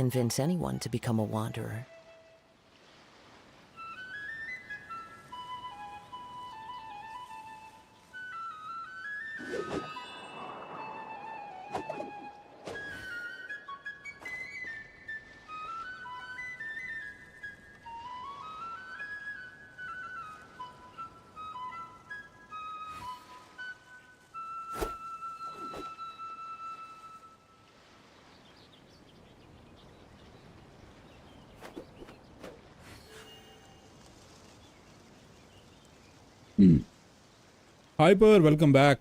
convince anyone to become a wanderer. Hyper, welcome back.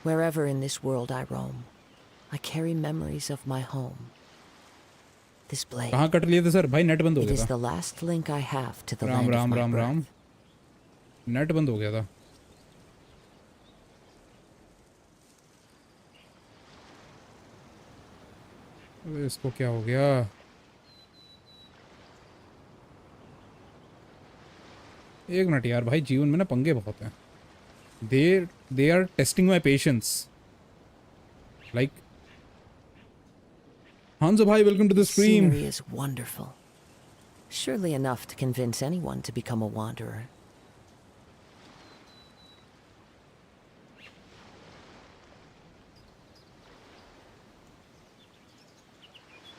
Wherever in this world I roam, I carry memories of my home. This blade. कहाँ cut लिए थे sir भाई? Net बंद हो It गया is था. the last link I have to the Ram land of Ram my Ram Ram. birth. Net बंद हो गया था. अबे इसको क्या हो गया? एक मिनट यार भाई, जीवन में ना पंगे बहुत हैं. They are testing my patience. Like, Hanzo bhai, welcome to the stream. Scenery is wonderful. Surely enough to convince anyone to become a wanderer.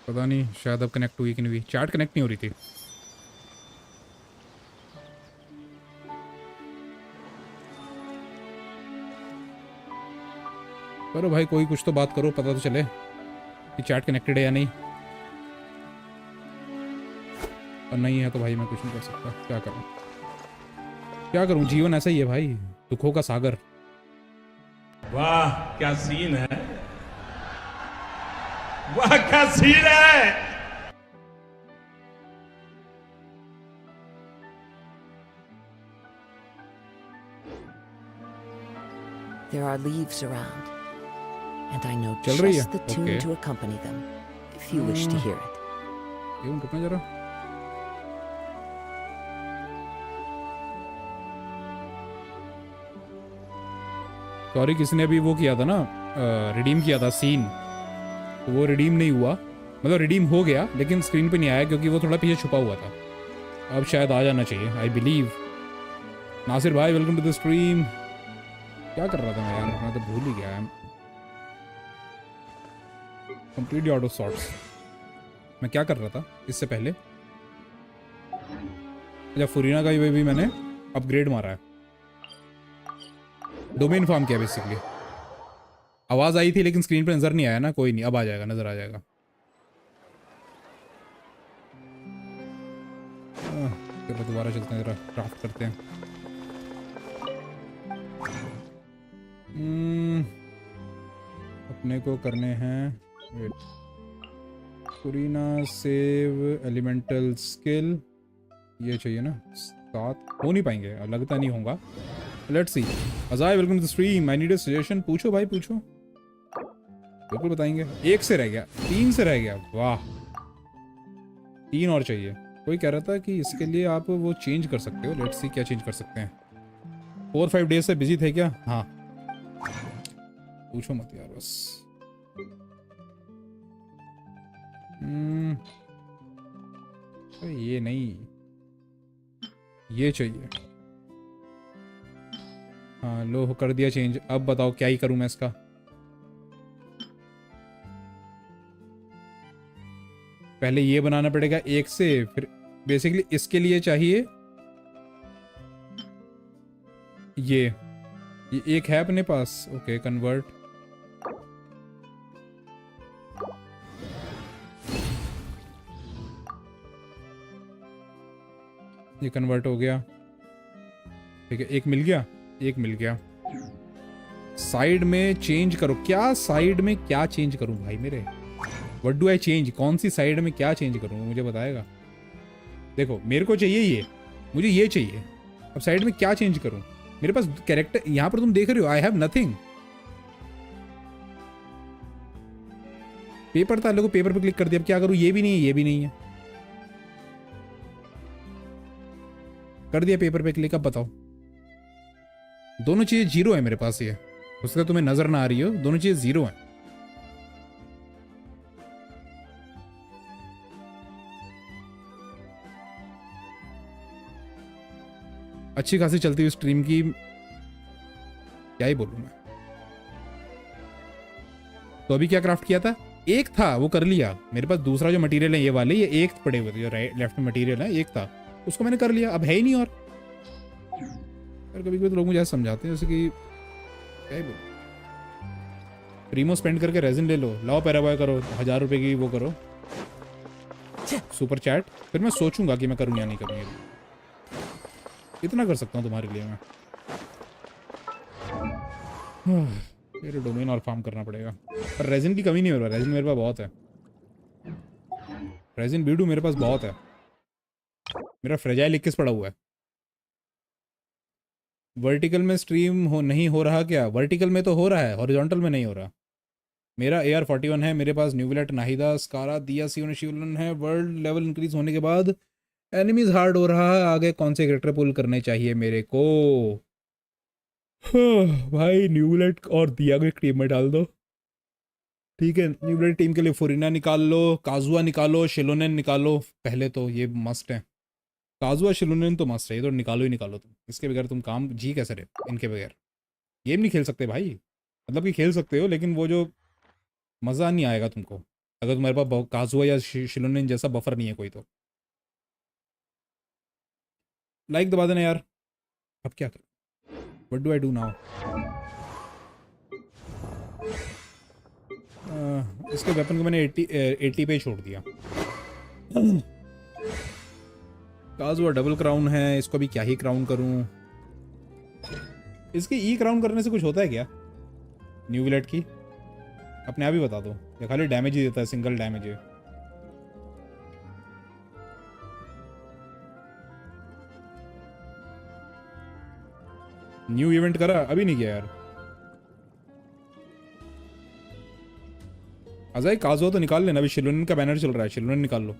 पता नहीं, शायद अब कनेक्ट हुई कि नहीं हुई. चैट कनेक्ट नहीं हो रही थी. करो भाई, कोई कुछ तो बात करो, पता तो चले कि चैट कनेक्टेड है या नहीं. और नहीं है तो भाई मैं कुछ नहीं कर सकता. क्या करूं, क्या करूं? जीवन ऐसा ही है भाई, दुखों का सागर. वाह क्या सीन है, वाह क्या सीन है. There are leaves around, and I know चल रही है? just the tune Okay. to accompany them, if you wish to hear it. जीवन रुकना जरा. सॉरी, किसी ने अभी वो किया था ना, रिडीम किया था सीन, तो वो रिडीम नहीं हुआ. मतलब रिडीम हो गया लेकिन स्क्रीन पे नहीं आया क्योंकि वो थोड़ा पीछे छुपा हुआ था. अब शायद आ जाना चाहिए, आई बिलीव. नासिर भाई, वेलकम टू द स्ट्रीम. क्या कर रहा था मैं यार, मैं तो भूल ही गया. Completely out of sorts. मैं क्या कर रहा था इससे पहले? अच्छा, फुरीना का भी मैंने अपग्रेड मारा है, डोमेन फार्म किया बेसिकली. आवाज आई थी लेकिन स्क्रीन पे नजर नहीं आया ना. कोई नहीं, अब आ जाएगा, नजर आ जाएगा. चलो दोबारा चलते हैं, जरा क्राफ्ट करते हैं. अपने को करने हैं फुरीना सेव एलिमेंटल स्किल. ये चाहिए ना, 7 हो नहीं पाएंगे, लगता नहीं होगा. Let's see. Ajay, welcome to the stream. I need a suggestion. पूछो भाई पूछो, बिल्कुल बताएंगे. 1 से रह गया, 3 से रह गया. वाह, 3 और चाहिए. कोई कह रहा था कि इसके लिए आप वो चेंज कर सकते हो. लेट्स सी क्या चेंज कर सकते हैं. 4-5 डेज से बिजी थे क्या? हाँ, पूछो मत यार बस. ये नहीं, ये चाहिए. हाँ लो, कर दिया चेंज. अब बताओ क्या ही करूं मैं इसका. पहले ये बनाना पड़ेगा 1 से, फिर बेसिकली इसके लिए चाहिए ये 1 है अपने पास. Okay, convert. ये कन्वर्ट हो गया. ठीक है, 1 मिल गया, 1 मिल गया. साइड में चेंज करो. क्या साइड में क्या चेंज करूं भाई मेरे? What do I change? कौन सी साइड में क्या चेंज करूं, मुझे बताएगा. देखो, मेरे को चाहिए ये, मुझे ये चाहिए. अब साइड में क्या चेंज करूं? मेरे पास कैरेक्टर यहां पर तुम देख रहे हो, आई हैव नथिंग. पेपर था, लोगों पेपर पे क्लिक कर दिया. अब क्या करूं? ये भी नहीं है, ये भी नहीं है. कर दिया पेपर पे क्लिक. अब बताओ दोनों चीजें जीरो है मेरे पास, ये उसका तुम्हें नजर ना आ रही हो, दोनों चीजें जीरो है। अच्छी खासी चलती हुई स्ट्रीम की, क्या ही बोलूं मैं। तो अभी क्या क्राफ्ट किया था? एक था वो कर लिया। मेरे पास दूसरा जो मटेरियल है ये वाले, ये एक पड़े हुए थे, जो लेफ्ट में मटेरियल है एक था, उसको मैंने कर लिया, अब है ही नहीं। और कभी कभी तो लोग मुझे ऐसा समझाते हैं जैसे कि क्या ही बोलूं, प्रीमो स्पेंड करके रेजिन ले लो, लाओ पैराबॉय करो, 1000 रुपए की वो करो सुपर चैट, फिर मैं सोचूंगा कि मैं करूँ या नहीं करूँ। इतना कर सकता हूँ तुम्हारे लिए मैं। मेरे डोमेन और फार्म करना पड़ेगा, पर रेजिन की कमी नहीं हो रहा, रेजिन मेरे पास बहुत है, रेजिन बीडू मेरे पास बहुत है। मेरा फ्रेजाइल 21 पड़ा हुआ है। वर्टिकल में स्ट्रीम नहीं हो रहा क्या? वर्टिकल में तो हो रहा है, हॉरिजॉन्टल में नहीं हो रहा। मेरा AR41 है, मेरे पास न्यूविलेट, नाहिदा, स्कारा, दिया, सियोन, शिवलन है। वर्ल्ड लेवल इंक्रीज होने के बाद एनिमीज हार्ड हो रहा है, आगे कौन से कैरेक्टर पुल करने चाहिए मेरे को? भाई न्यूविलेट और दिया को एक टीम में डाल दो, ठीक है? न्यूविलेट टीम के लिए फोरिना निकाल लो, काजुआ निकालो, शिलोनेन निकालो, पहले तो ये मस्ट है। काजुआ शिलोनेन तो मस्त है, ये तो निकालो ही निकालो तुम, इसके बगैर तुम काम जी कैसे रहे? इनके बगैर गेम नहीं खेल सकते भाई, मतलब कि खेल सकते हो लेकिन वो जो मज़ा नहीं आएगा तुमको अगर तुम्हारे पास काजुआ या शिलोनेन जैसा बफर नहीं है कोई। तो लाइक दबा देना यार। अब क्या करूं? What do I do now? इसके वेपन को मैंने 80 पे छोड़ दिया। काजुआ डबल क्राउन है, इसको भी क्या ही क्राउन करूं? इसकी ई क्राउन करने से कुछ होता है क्या? न्यूविलेट की अपने आप ही बता दो, या खाली डैमेज ही देता है, सिंगल डैमेज है? न्यू इवेंट करा? अभी नहीं किया यार। अजय काजुआ तो निकाल लेना, अभी शिलोनिन का बैनर चल रहा है, शिलोनिन निकाल लो।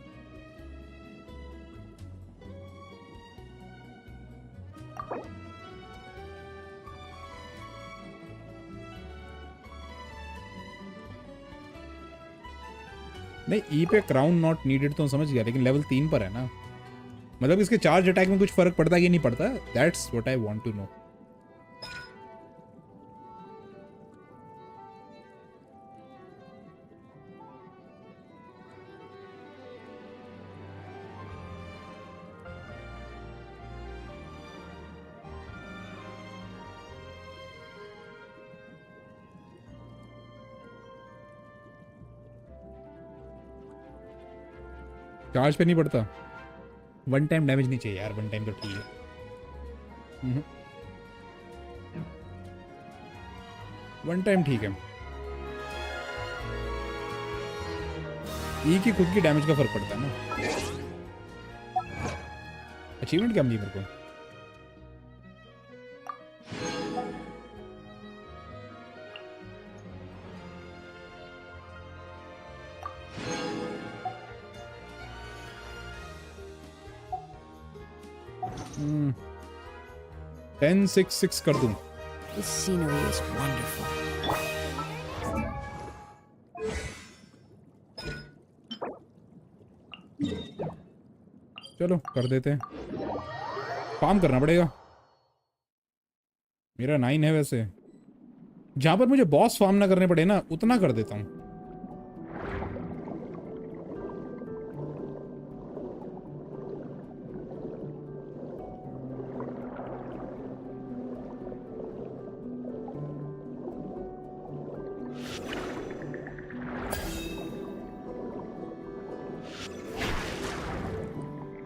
नहीं, ई पे क्राउन नॉट नीडेड तो समझ गया, लेकिन लेवल 3 पर है ना, मतलब इसके चार्ज अटैक में कुछ फर्क पड़ता है कि नहीं पड़ता? That's what I want to know. Charge पे नहीं पड़ता? वन टाइम डैमेज नहीं चाहिए यार, वन टाइम तो ठीक है, वन टाइम ठीक है। ई की खुद की डैमेज का फर्क पड़ता है ना। अचीवमेंट क्या मिली मेरे को? Hmm. 10-6-6 कर दूं। This scenery is wonderful. चलो कर देते हैं, फार्म करना पड़ेगा। मेरा 9 है वैसे, जहां पर मुझे बॉस फार्म ना करने पड़े ना उतना कर देता हूं।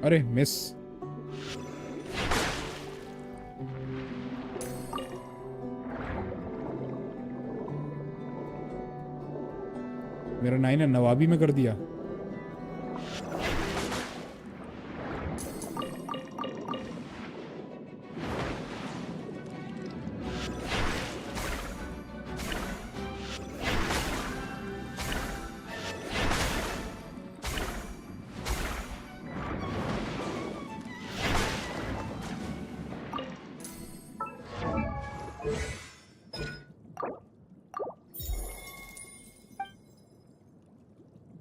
अरे मिस, मेरा 9 है, नवाबी में कर दिया।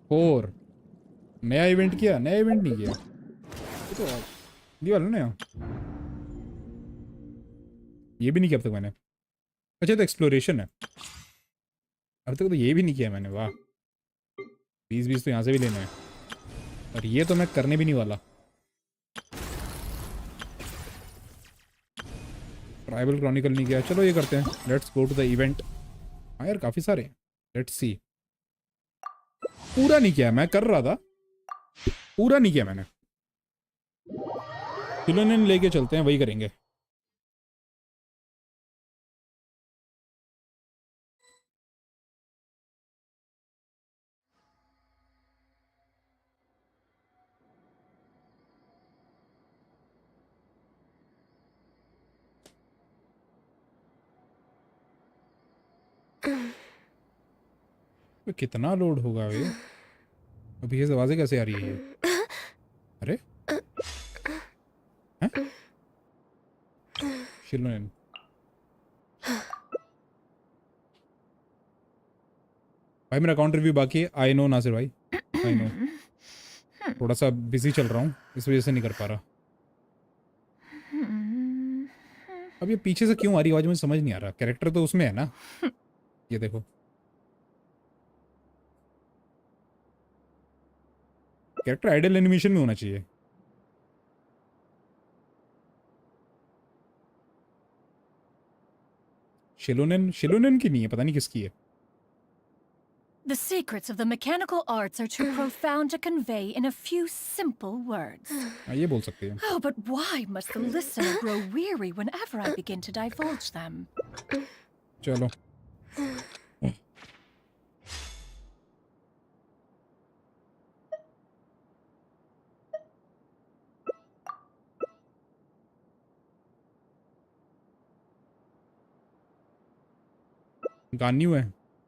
फोर नया इवेंट किया, नया इवेंट नहीं किया तो ये वाला नया, ये भी नहीं किया अब तक मैंने। अच्छा तो एक्सप्लोरेशन है, अब तक तो ये भी नहीं किया मैंने। वाह 20 तो यहाँ से भी लेना है, और ये तो मैं करने भी नहीं वाला। ट्राइबल क्रॉनिकल नहीं किया, चलो ये करते हैं। Let's go to the event. हाँ यार काफ़ी सारे, लेट्स सी। पूरा नहीं किया, मैं कर रहा था, पूरा नहीं किया मैंने। खिलौने लेके चलते हैं, वही करेंगे। तो कितना लोड होगा ये? अभी ये आवाजें कैसे आ रही है ये? अरे खिलौने भाई, मेरा अकाउंट रिव्यू बाकी है। आई नो नासिर भाई, आई नो, थोड़ा सा बिजी चल रहा हूँ, इस वजह से नहीं कर पा रहा। अब ये पीछे से क्यों आ रही आवाज मुझे समझ नहीं आ रहा। कैरेक्टर तो उसमें है ना, ये देखो कैरेक्टर आइडल एनिमेशन में होना चाहिए। शिलोनेन की नहीं है, पता नहीं किसकी है। The secrets of the mechanical arts are too profound to convey in a few simple words. हाँ ये बोल सकते हैं। Oh, but why must the listener grow weary whenever I begin to divulge them? चलो गान्यू है,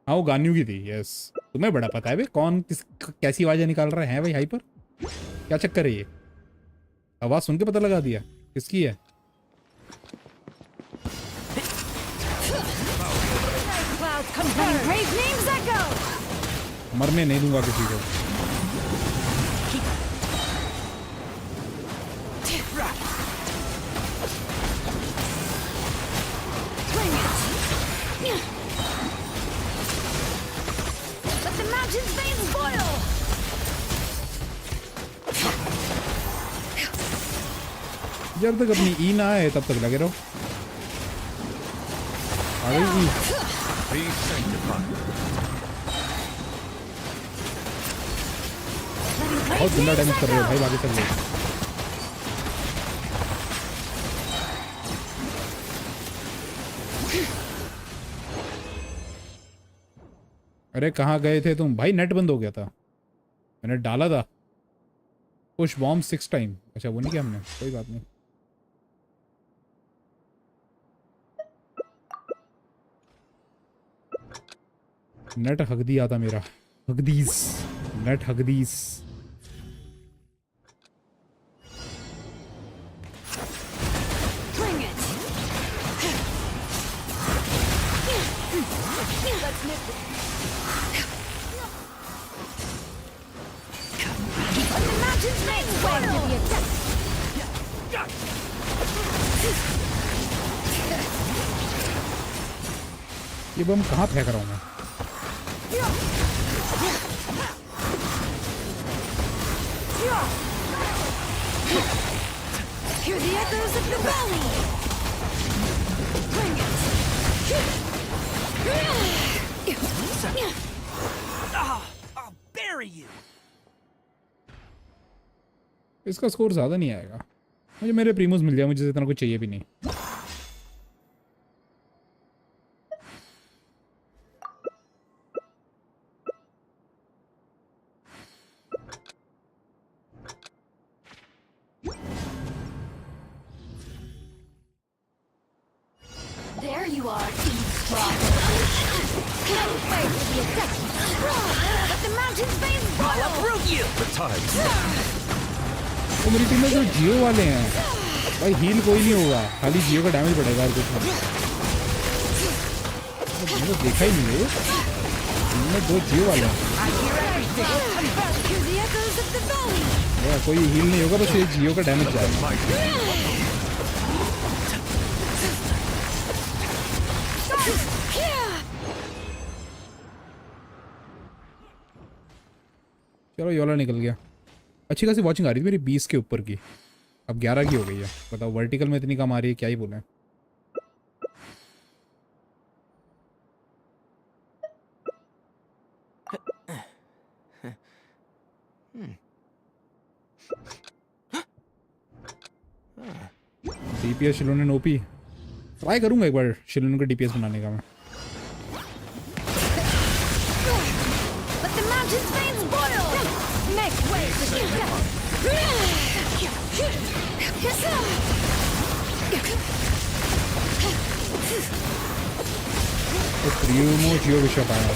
हाँ वो गान्यू की थी। यस तुम्हें बड़ा पता है भाई कौन किस कैसी आवाजें निकाल रहा है भाई। हाइपर क्या चक्कर है ये? आवाज सुन के पता लगा दिया किसकी है। मरने नहीं दूंगा किसी को। जब तक अपनी ई ना आए तब तक लगे रहो। आ गई ई। बहुत गंदा डैमेज कर रहे हो भाई, आगे चल रहे। अरे कहाँ गए थे तुम भाई? नेट बंद हो गया था, मैंने डाला था पुश बॉम्ब 6 टाइम। अच्छा वो नहीं किया हमने, कोई बात नहीं। नेट हक दिया था मेरा, हकदीस नेट हकदीस। ये बम कहाँ फेंक रहा हूँ मैं? Hear the echoes of the valley. Bring it. I'll bury you. इसका स्कोर ज्यादा नहीं आएगा मुझे। मेरे प्रीमोस मिल जाए, मुझे इतना कुछ चाहिए भी नहीं। There you are, eavesdropper. Can't wait for the attack. Let the mountains veins boil. I'll uproot you. The tides. तो मेरी टीम में जो जियो वाले हैं भाई, हील कोई नहीं होगा, खाली जियो का डैमेज पड़ेगा और कुछ नहीं। मैंने देखा ही नहीं है। इनमें 2 जियो वाले हैं। Hear the echoes of the valley. कोई हील नहीं होगा, बस ये जियो का डैमेज जाएगा। चलो योला निकल गया। अच्छी खासी वॉचिंग आ रही थी मेरी 20 के ऊपर की, अब 11 की हो गई है। बताओ वर्टिकल में इतनी कम आ रही है, क्या ही बोले। डीपीएस शिलोन ओपी ट्राई करूंगा एक बार शिलोन का डीपीएस बनाने का मैं। Let the mountain's veins boil. Make way for the death. तो प्रियोमो जियो विशप आया।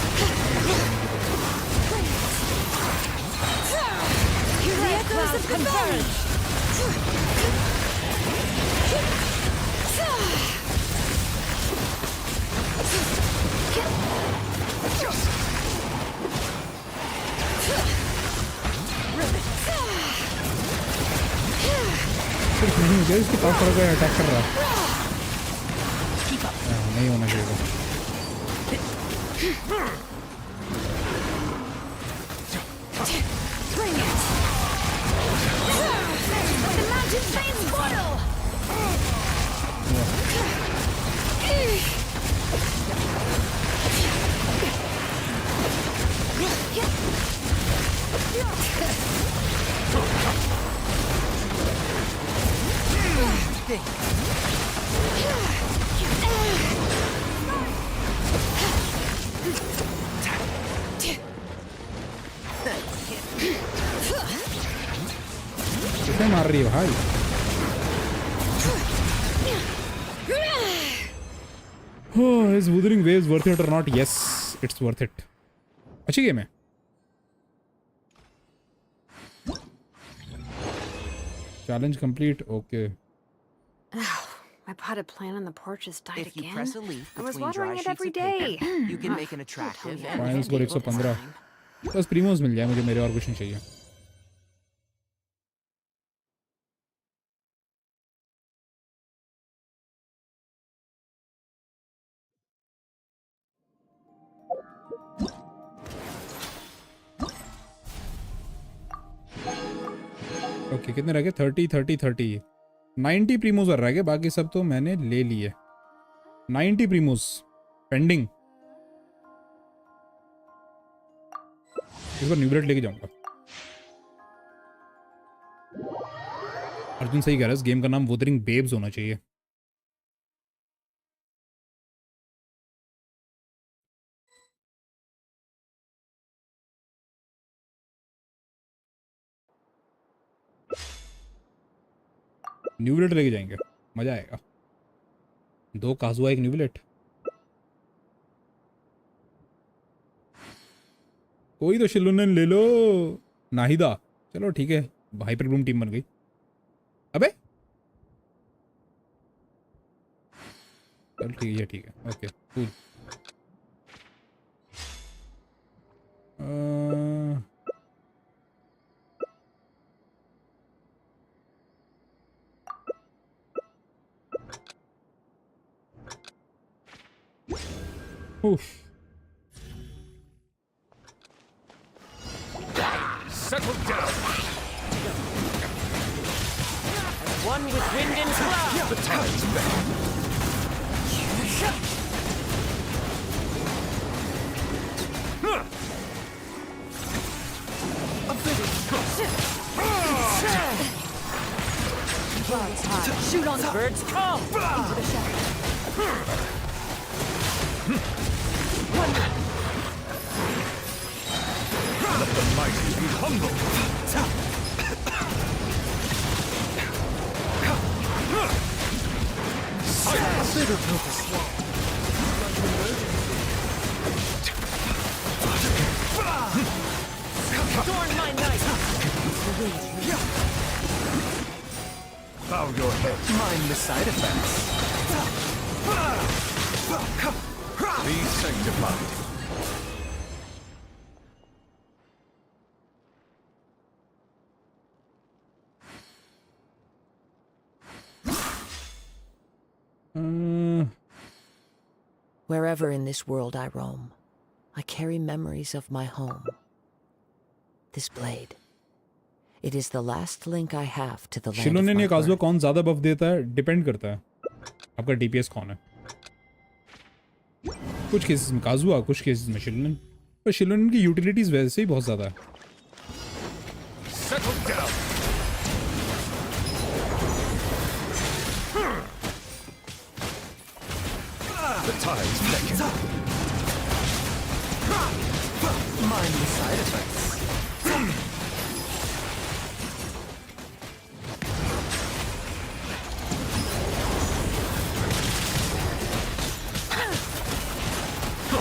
Hear the echoes of the valley. सिर्फ नहीं मुझे इसके पास पड़ गया, अटैक कर रहा। नहीं होना चाहिए। Bring it. The mountain's veins boil. किसे मार रही है भाई? Oh, is Wuthering Waves worth it or not? Yes, it's worth it. अच्छी गेम है। Challenge complete. Okay. My potted plant on the porch has died If you again. press a leaf I was between watering dry it sheets every of paper, day. you can make an attractive and Final score enviable 115। design. बस प्रीमोस मिल जाए मुझे, मेरे और कुछ नहीं चाहिए। Okay कितने रह गए? 30 30 30 90 प्रीमोस रह गए, बाकी सब तो मैंने ले लिए। 90 प्रीमोस पेंडिंग। इस बार न्यूब्रेट लेके जाऊंगा। अर्जुन सही कह रहा है, इस गेम का नाम वुथरिंग वेव्स होना चाहिए। न्यूब्लेट लेके जाएंगे, मजा आएगा। 2 काजुआ 1 न्यूब्लेट। कोई तो शिलुनन ले लो। नाहिदा चलो ठीक है, हाइपर ब्लूम टीम बन गई। अबे चल ठीक है okay cool. Settle down. One with wind and cloud. The tide's back. Clouds high. Shoot on the Birds come. into the shadow. Let the mighty be humble. Bitter purpose. Adorn my knife. Bow your head. Mind the side effects. Be sanctified. Wherever in this world I roam, I carry memories of my home. This blade. It is the last link I have to the land of शिलोनेन my या काजुआ birth. कौन ज़्यादा बफ देता है depend करता है आपका DPS कौन है. कुछ केसेस में काजुआ, कुछ केसेस में शिलोनेन. पर शिलोनेन की यूटिलिटीज वैसे ही बहुत ज़्यादा है. Settle down. The tide's beckon. Mind the side effects.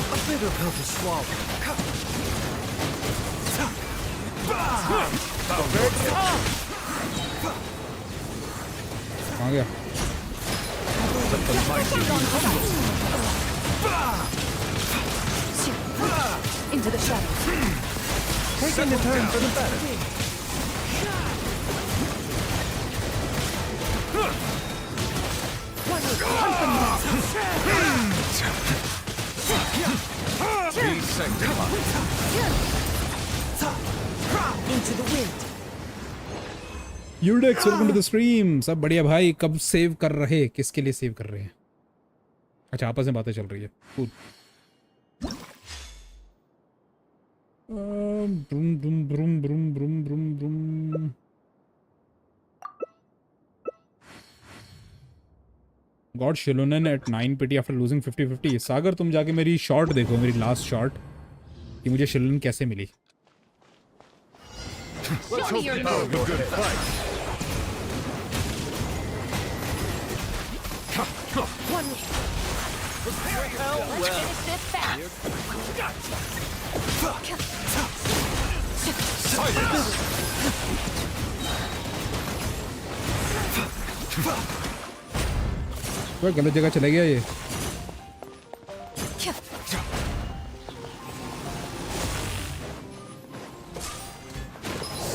A bitter pill to swallow. कहाँ गया? Let the mighty be humbled. Into the shadows. Taking a turn for the better. Be sanctified. Into the wind. यूडेक्स welcome to the stream. सब बढ़िया भाई. कब save कर रहे, किसके लिए सेव कर रहे हैं? अच्छा आपस में बातें चल रही है. Cool. Vroom vroom vroom vroom vroom vroom vroom. Got Xilonen at 9 pity after losing 50-50. Sagar तुम जाके मेरी शॉट देखो, मेरी लास्ट शॉट कि मुझे शिलोनेन कैसे मिली. Let's hope you have a good fight. One. Well, Finish this fast. Silence. वह गलत जगह चला गया ये.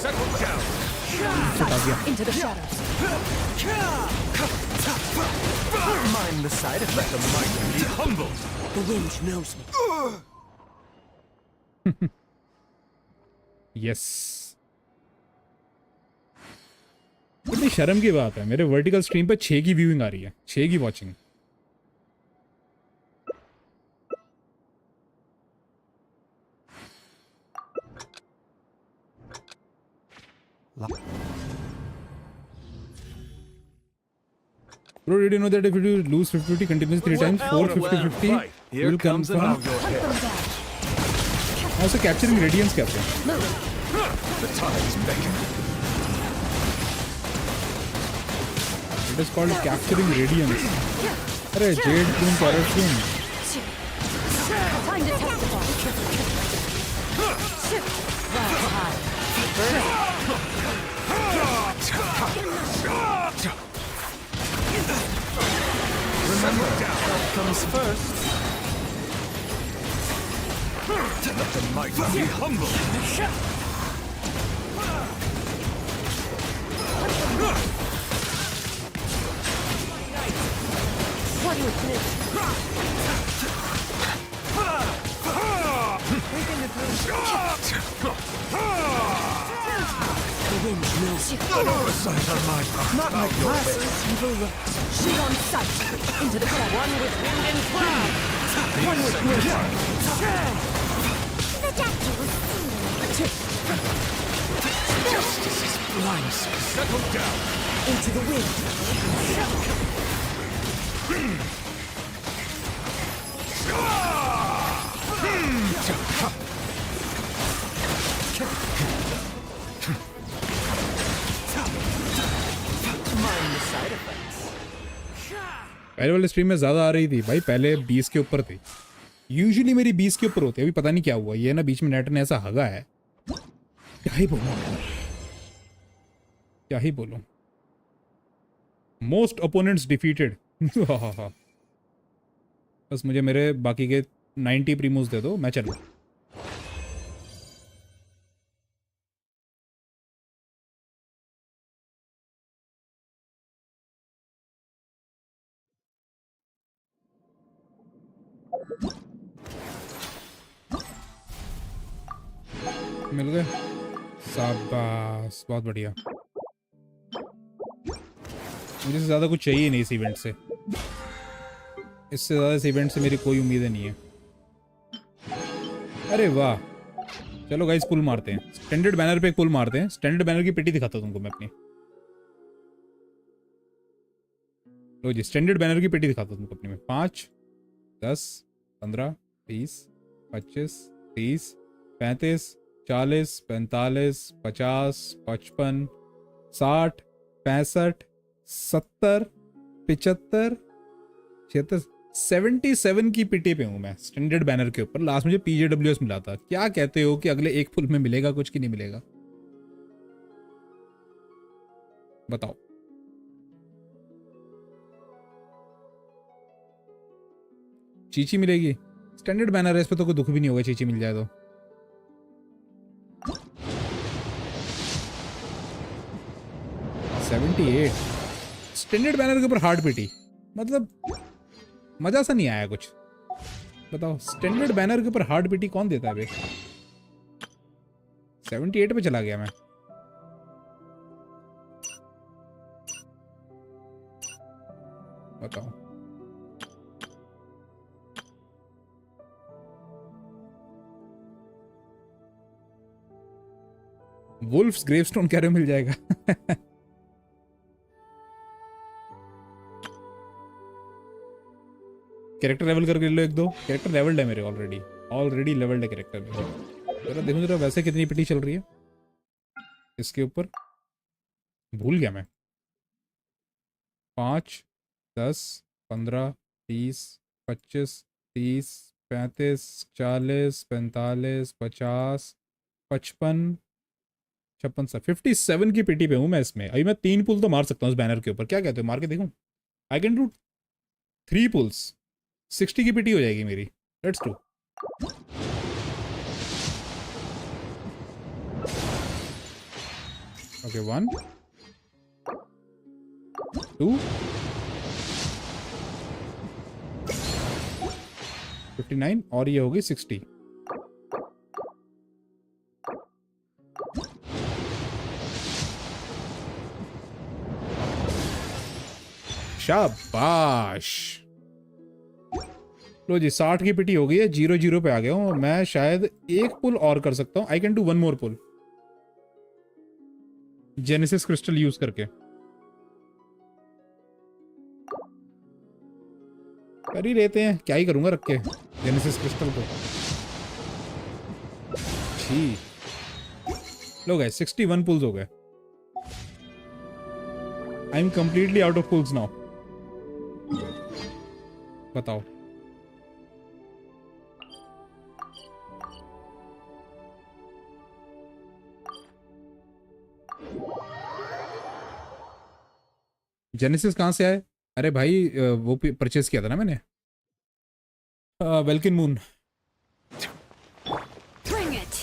Settle down. Into the shadows. Mind the side effect. Let the mighty be humbled. the wind knows me. Yes. इतनी शर्म की बात है, मेरे वर्टिकल स्ट्रीम पे 6 की व्यूइंग आ रही है, 6 की watching. Bro, did you know that if you lose 50-50 continuously 3 times, 450-50 will come from also capturing radiance capture. The tide's beckon. It is called capturing radiance. अरे jade plume parrot plume. Time to test the ball. Rise high. Remember, health comes first. Let the mighty be humbled. One with this. The wind knows you. Oversight on my part. Not my glasses, evil looks. Shoot on sight. Into the shadows. One with wind and cloud. One with wind. The doctor was Justice is blind. Settle down. Into the wind. पहले वाले stream में ज़्यादा आ रही थी भाई, पहले 20 के ऊपर थी. यूजुअली मेरी 20 के ऊपर होती है. अभी पता नहीं क्या हुआ, ये ना बीच में नेट ने ऐसा हगा है, क्या ही बोलूं, क्या ही बोलूं. Most opponents defeated. बस मुझे मेरे बाकी के 90 प्रीमोस दे दो, मैं चलूँ। मिल गए, शाबाश, बहुत बढ़िया। मुझे से ज़्यादा कुछ चाहिए नहीं इस इवेंट से, इससे ज़्यादा इस इवेंट से मेरी कोई उम्मीदें नहीं है। अरे वाह, चलो गाइस पुल मारते हैं, स्टैंडर्ड बैनर पे एक पुल मारते हैं। स्टैंडर्ड बैनर की पेटी दिखाता हूँ तुमको मैं अपनी। लो जी, स्टैंडर्ड बैनर की पेटी दिखाता हूँ तुमको अपनी में। 5, 10, 15, 20, 25, 30, 35, 40, 45, 50, 55, 60, 65, 70, 75, 76, 77 की पिटी पे हूँ मैं स्टैंडर्ड बैनर के ऊपर। लास्ट मुझे PJWS मिला था। क्या कहते हो कि अगले एक फुल में मिलेगा कुछ कि नहीं मिलेगा? बताओ। चीची मिलेगी? स्टैंडर्ड बैनर है, इस पे तो कोई दुख भी नहीं होगा चीची मिल जाए तो। स्टैंडर्ड बैनर के ऊपर हार्ड पिटी, मतलब मजा सा नहीं आया कुछ। बताओ, स्टैंडर्ड बैनर के ऊपर हार्ड पिटी कौन देता है बे? 78 पे चला गया मैं। बताओ, वुल्फ्स ग्रेवस्टोन कह रहे हो मिल जाएगा? कैरेक्टर लेवल करके ले लो एक दो। कैरेक्टर लेवल्ड है मेरे ऑलरेडी लेवल्ड है कैरेक्टर मेरे। जरा देखो जरा वैसे कितनी पिटी चल रही है इसके ऊपर, भूल गया मैं। 5, 10, 15, 20, 25, 30, 35, 40, 45, 50, 55, 56, 57 की पिटी पे हूँ मैं इसमें। अभी मैं 3 पुल तो मार सकता हूँ इस बैनर के ऊपर, क्या कहते हो? मार के देखूँ? आई कैन डू 3 पुल्स, 60 की पिटी हो जाएगी मेरी। Let's do. ओके, 1, 2, 59 और ये होगी 60। शाबाश। लो जी, 60 की पिटी हो गई है, 0-0 पे आ गया हूँ मैं। शायद एक पुल और कर सकता हूँ। I can do 1 more pull Genesis crystal use करके। कर ही लेते हैं, क्या ही करूंगा रख के जेनेसिस क्रिस्टल को। लो गाइस, 61 पुल्स हो गए। I am completely out of pulls now. बताओ, जेनेसिस कहाँ से आए? अरे भाई वो परचेस किया था ना मैंने, welkin moon. Bring it.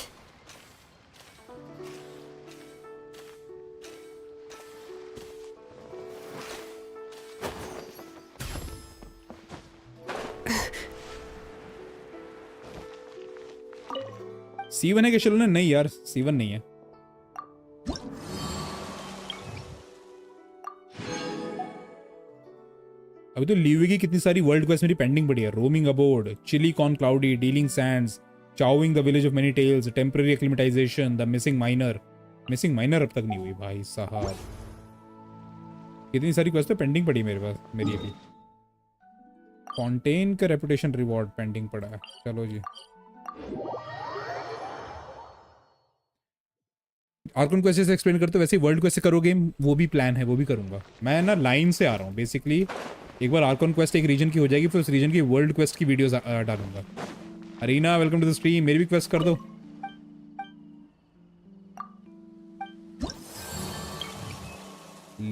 C1 है कि चलो? नहीं यार, C1 नहीं है। अभी तो लीवी की कितनी सारी वर्ल्ड क्वेस्ट मेरी पेंडिंग पड़ी है। Roaming abroad, chili corn cloudy, dealing sands, chewing the village of many tales, temporary acclimatization, the missing miner. Missing miner अब तक नहीं हुई भाई साहब। कितनी सारी क्वेस्ट पेंडिंग पड़ी मेरे पास, मेरी अभी। फॉन्टेन का रेपुटेशन रिवॉर्ड पेंडिंग पड़ा है। चलो जी, आर्कन क्वेस्ट से एक्सप्लेन करते हो, वैसे वर्ल्ड क्वेस्ट से करोगे, वो भी प्लान है, वो भी करूंगा मैं ना। लाइन से आ रहा हूँ बेसिकली। एक बार आर्कन क्वेस्ट एक रीजन की हो जाएगी, फिर उस रीजन की वर्ल्ड क्वेस्ट की वीडियोस डालूंगा। Arina, welcome to the stream. मेरी भी क्वेस्ट कर दो।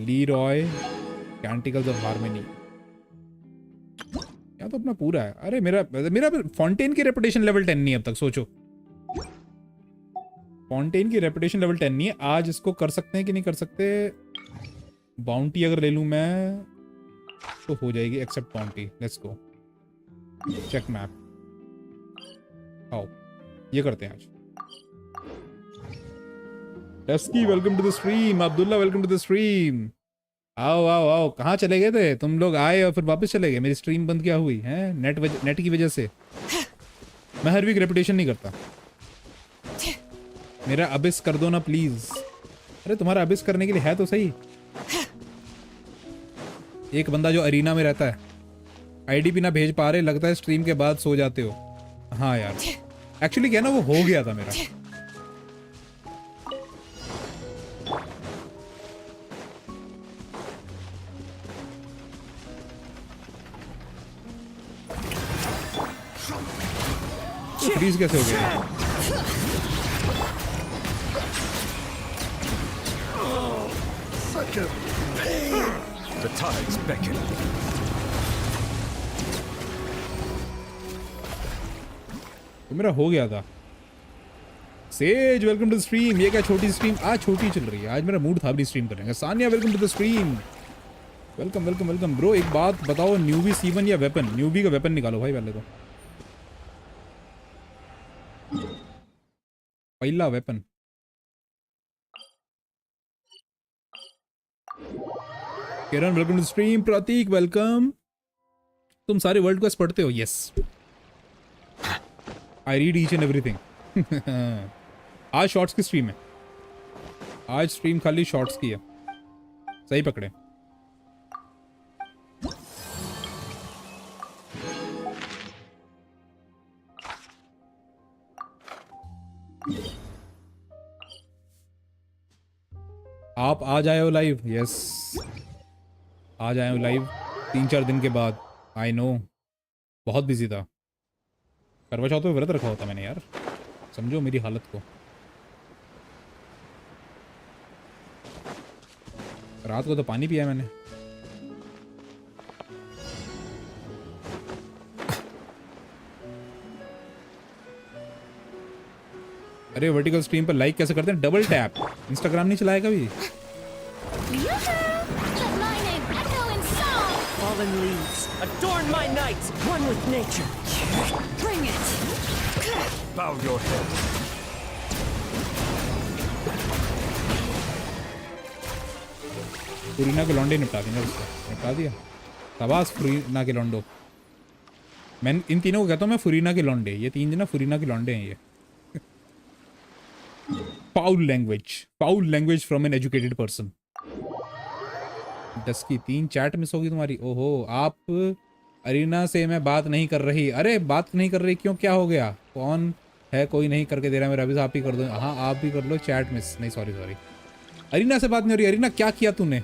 Leeroy, canticles of harmony. यहाँ तो अपना पूरा है। अरे मेरा मेरा फॉन्टेन की रेपुटेशन लेवल 10 नहीं है अब तक, सोचो। फॉन्टेन की रेपुटेशन लेवल 10 नहीं है। आज इसको कर सकते हैं कि नहीं कर सकते? बाउंटी अगर ले लूँ मैं तो हो जाएगी। Accept bounty, let's go. Check map, आओ ये करते हैं आज। Dusky welcome to the stream. Abdullah welcome to the stream. आओ आओ आओ, कहाँ चले गए थे तुम लोग? आए और फिर वापस चले गए। मेरी स्ट्रीम बंद क्या हुई है? नेट की वजह से। मैं हर वीक रेपुटेशन नहीं करता। मेरा अबिस कर दो ना प्लीज। अरे तुम्हारा अबिस करने के लिए है तो सही। एक बंदा जो अरीना में रहता है, आईडी भी ना भेज पा रहे, लगता है स्ट्रीम के बाद सो जाते हो। हाँ यार, एक्चुअली क्या ना, वो हो गया था मेरा। फ्रीज कैसे हो गया? The tides beckon. तो मेरा हो गया था। Sage welcome to the stream. ये क्या छोटी स्ट्रीम आज छोटी चल रही है? आज मेरा मूड था भी स्ट्रीम करने का। Sania welcome to the stream. Welcome welcome welcome bro. एक बात बताओ, न्यूबी सीवन या वेपन? न्यूबी का वेपन निकालो भाई पहले तो। पहला weapon. Kiran welcome to stream. Prateek welcome. तुम सारे वर्ल्ड क्वेस्ट पढ़ते हो? Yes, I read each and everything. आज शॉर्ट्स की स्ट्रीम है। आज स्ट्रीम खाली शॉर्ट्स की है। सही पकड़े। आप आज आए हो लाइव? यस, आज आए हो लाइव 3-4 दिन के बाद। आई नो, बहुत बिजी था। करवा चौथ पे व्रत रखा होता मैंने यार, समझो मेरी हालत को। रात को तो पानी पिया मैंने। अरे वर्टिकल स्ट्रीम पर लाइक कैसे करते हैं? Double tap. इंस्टाग्राम नहीं चलाया कभी? Fallen leaves, adorn my nights, one with nature. Bring it! Bow your head. फुरीना के लौंडे निपटा देंगे उसको। निपटा दिया। शाबाश फुरीना के लौंडो। मैं इन तीनों को कहता हूँ मैं फुरीना के लौंडे। ये तीन जना फुरीना के लौंडे हैं ये। Foul language from an educated person. 10 की 3 चैट मिस होगी तुम्हारी। ओहो, आप अरीना से मैं बात नहीं कर रही। अरे बात नहीं कर रही क्यों? क्या हो गया? कौन है? कोई नहीं करके दे रहा मेरा। अभी आप ही कर दो। हाँ आप भी कर लो। चैट मिस नहीं, सॉरी। अरीना से बात नहीं हो रही। अरीना क्या किया तूने?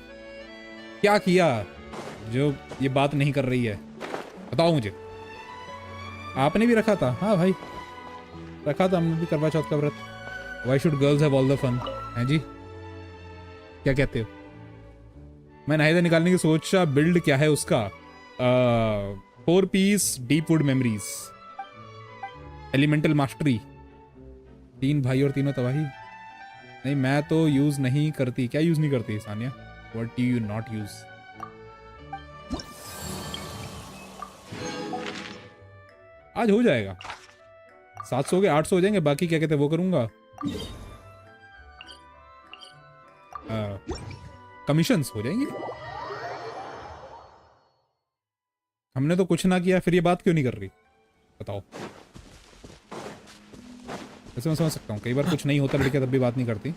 क्या किया जो ये बात नहीं कर रही है? बताओ मुझे। आपने भी रखा था? हाँ भाई रखा था हमने भी, करवा चौथ का व्रत। Why should girls have all the fun? हैं जी, क्या कहते हो? मैं नाहिदा निकालने की सोचा। बिल्ड क्या है उसका? 4 piece deep wood memories, elemental mastery, 3 भाई और तीनों तबाही। नहीं मैं तो यूज नहीं करती। क्या यूज नहीं करती Sania? What do you not use? आज हो जाएगा। 700 के 800 हो जाएंगे। बाकी क्या कहते हैं वो करूंगा। कमीशंस हो जाएंगे। हमने तो कुछ ना किया, फिर ये बात क्यों नहीं कर रही? बताओ। वैसे मैं समझ सकता हूँ कई बार कुछ नहीं होता लड़कियां तब भी बात नहीं करती।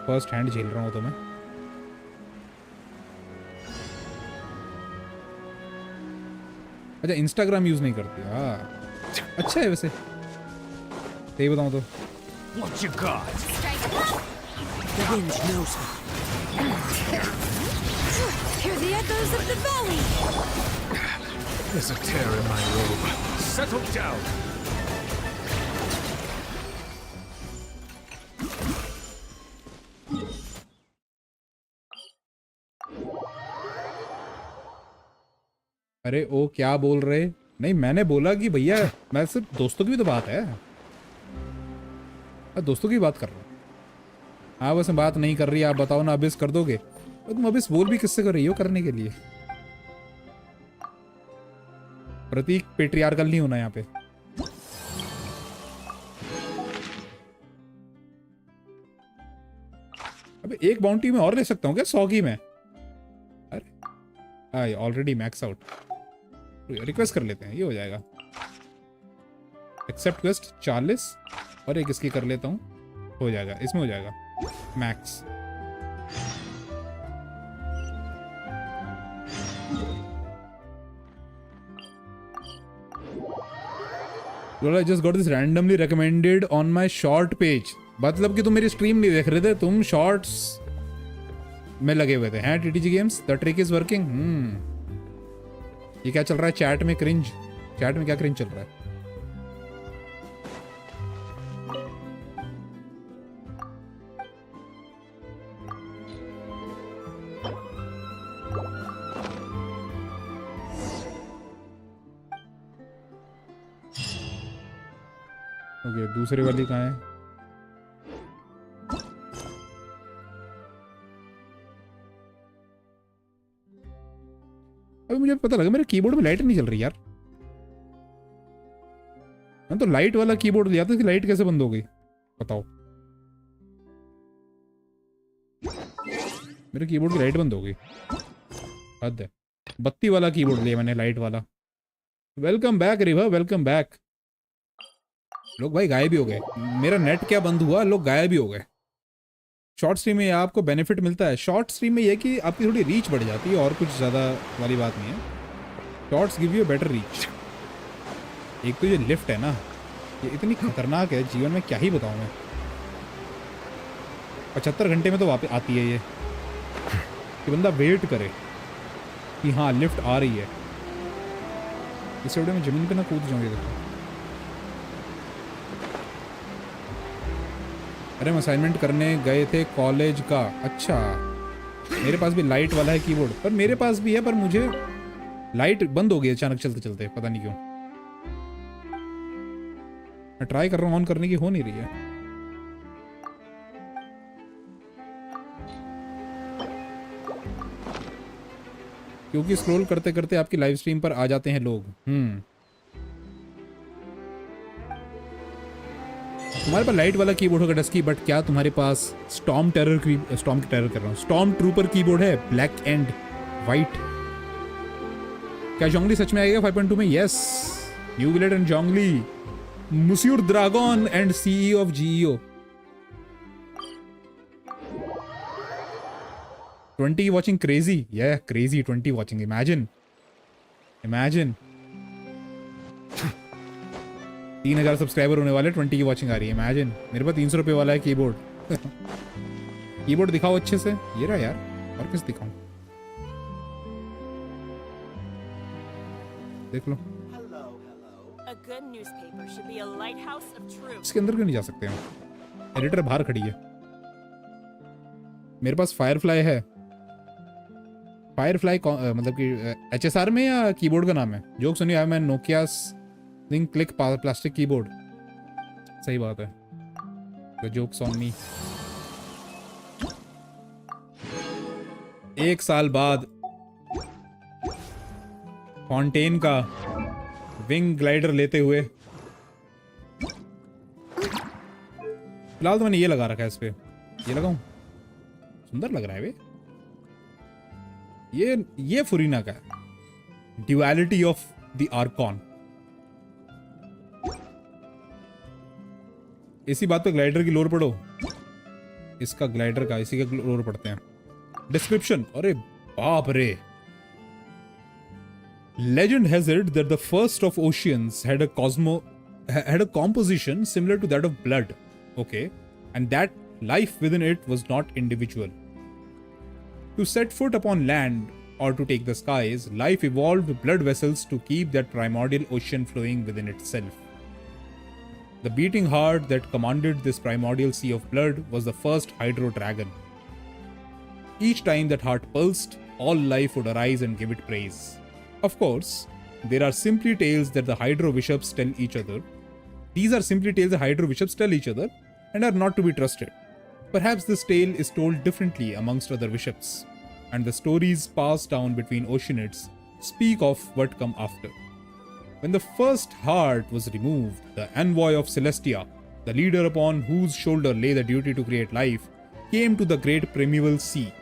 फर्स्ट हैंड झेल रहा हूँ तो मैं। अच्छा इंस्टाग्राम यूज नहीं करती? हाँ अच्छा है वैसे, सही बताऊँ तो। What you got? The wind knows me. Hear the echoes of the valley! There's a tear in my robe. Settle down. अरे ओ क्या बोल रहे? नहीं मैंने बोला कि भैया मैं सिर्फ दोस्तों की भी तो बात है, मैं दोस्तों की बात कर रहा हूँ। हाँ बस बात नहीं कर रही, आप बताओ ना अबिस कर दोगे? तो तुम अबिस बोल भी किससे कर रही हो करने के लिए? प्रतीक पेट्रियार्कल नहीं होना यहाँ पे। अबे एक बाउंटी में और ले सकता हूँ क्या 100 की मैं? अरे ऑलरेडी मैक्स आउट। रिक्वेस्ट कर लेते हैं, ये हो जाएगा। एक्सेप्ट क्वेस्ट 40 और एक इसकी कर लेता हूँ, हो जाएगा, इसमें हो जाएगा max. I just got this randomly recommended on my short page। मतलब कि तुम मेरी स्ट्रीम नहीं देख रहे थे, तुम शॉर्ट्स में लगे हुए थे हैं। टीटीजी games the trick is working. ये क्या चल रहा है चैट में? क्रिंज चैट में क्या क्रिंज चल रहा है? ओके दूसरी वाली कहाँ है? अभी मुझे पता लगा मेरे कीबोर्ड में लाइट नहीं चल रही यार। मैं तो लाइट वाला कीबोर्ड लिया था, कि लाइट कैसे बंद हो गई बताओ? मेरे कीबोर्ड की लाइट बंद हो गई, हद है। बत्ती वाला कीबोर्ड लिया मैंने, लाइट वाला। Welcome back Riva, welcome back. लोग भाई गायब भी हो गए, मेरा नेट क्या बंद हुआ, लोग गायब भी हो गए। शॉर्ट स्ट्रीम में आपको बेनिफिट मिलता है। शॉर्ट स्ट्रीम में यह कि आपकी थोड़ी रीच बढ़ जाती है, और कुछ ज़्यादा वाली बात नहीं है। Shorts give you better reach. एक तो ये लिफ्ट है ना, ये इतनी खतरनाक है, जीवन में क्या ही बताऊँ मैं। 75 घंटे में तो वापस आती है ये, कि बंदा वेट करे कि हाँ लिफ्ट आ रही है। इस वीडियो में ज़मीन पे ना कूद जाऊँगी। देखो अरे हम असाइनमेंट करने गए थे कॉलेज का। अच्छा मेरे पास भी लाइट वाला है कीबोर्ड, पर मेरे पास भी है, पर मुझे लाइट बंद हो गई अचानक चलते चलते, पता नहीं क्यों। मैं ट्राई कर रहा हूँ ऑन करने की, हो नहीं रही है। क्योंकि स्क्रॉल करते करते आपकी लाइव स्ट्रीम पर आ जाते हैं लोग। तुम्हारे पास लाइट वाला कीबोर्ड होगा डस्की, बट क्या तुम्हारे पास स्टॉर्म टेरर कर रहा हूँ, स्टॉर्म ट्रूपर कीबोर्ड है, ब्लैक एंड वाइट? क्या जोंगली सच में आएगा 5.2 में? Yes, Neuvillette and Zhongli, monsieur dragon and CEO of GEO. 20 watching crazy, yeah crazy 20 watching, imagine 3000 subscriber होने वाले, 20 की वॉचिंग आ रही है। इमेजिन, मेरे पास 300 रुपए वाला है कीबोर्ड। कीबोर्ड दिखाओ अच्छे से, ये रहा यार, और किस दिखाऊं? देख लो। इसके अंदर क्यों नहीं जा सकते हम? एडिटर बाहर खड़ी है। मेरे पास फायरफ्लाई है। फायरफ्लाई मतलब कि HSR में या कीबोर्ड का नाम है? जोक सुनिए, आई मैं Nokia think click plastic keyboard. सही बात है, द जोक्स ऑन मी। 1 साल बाद फॉन्टेन का विंग ग्लाइडर लेते हुए, फिलहाल तो मैंने ये लगा रखा है इस पे। ये लगाऊं? सुंदर लग रहा है वे। ये फुरीना का ड्यूअलिटी ऑफ द आर्कॉन। इसी बात पे ग्लाइडर की लोर पढ़ो। इसका ग्लाइडर का इसी का लोर पढ़ते हैं। डिस्क्रिप्शन, अरे बाप रे। Legend has it that the first of oceans had a composition similar to that of blood. Okay, and that life within it was not individual. To set foot upon land or to take the skies, life evolved blood vessels to keep that primordial ocean flowing within itself. The beating heart that commanded this primordial sea of blood was the first hydro dragon. Each time that heart pulsed, all life would arise and give it praise. Of course, there are simply tales that the Hydro Bishops tell each other. These are simply tales the Hydro Bishops tell each other and are not to be trusted. Perhaps this tale is told differently amongst other bishops, and the stories passed down between Oceanids speak of what come after. When the first heart was removed, the envoy of Celestia, the leader upon whose shoulder lay the duty to create life, came to the great primeval sea.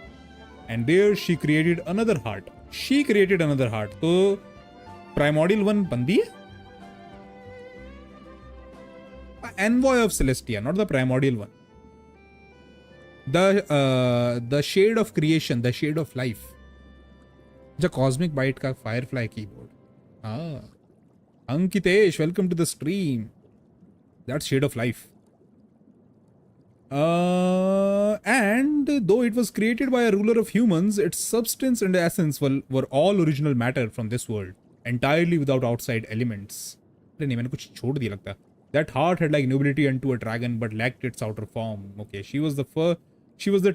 And there she created another heart. She created another heart. So, primordial one bandi hai? Envoy of Celestia, not the primordial one. The shade of creation, the shade of life. The cosmic bite ka firefly keyboard. Ankitesh, welcome to the stream. That's shade of life. And though it was created by a ruler of humans, its substance and essence were all original matter from this world, entirely without outside elements. That heart had like nobility unto a dragon, but lacked its outer form. Okay, she was the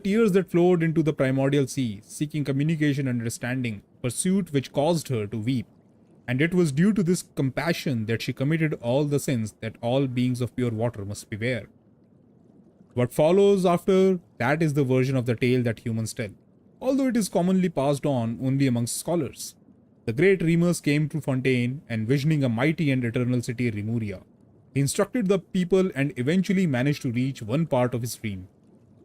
tears that flowed into the primordial sea, seeking communication and understanding, pursuit which caused her to weep. And it was due to this compassion that she committed all the sins that all beings of pure water must beware. What follows after that is the version of the tale that humans tell, although it is commonly passed on only amongst scholars. The great Remus came to Fontaine, envisioning a mighty and eternal city Remuria. He instructed the people and eventually managed to reach one part of his dream.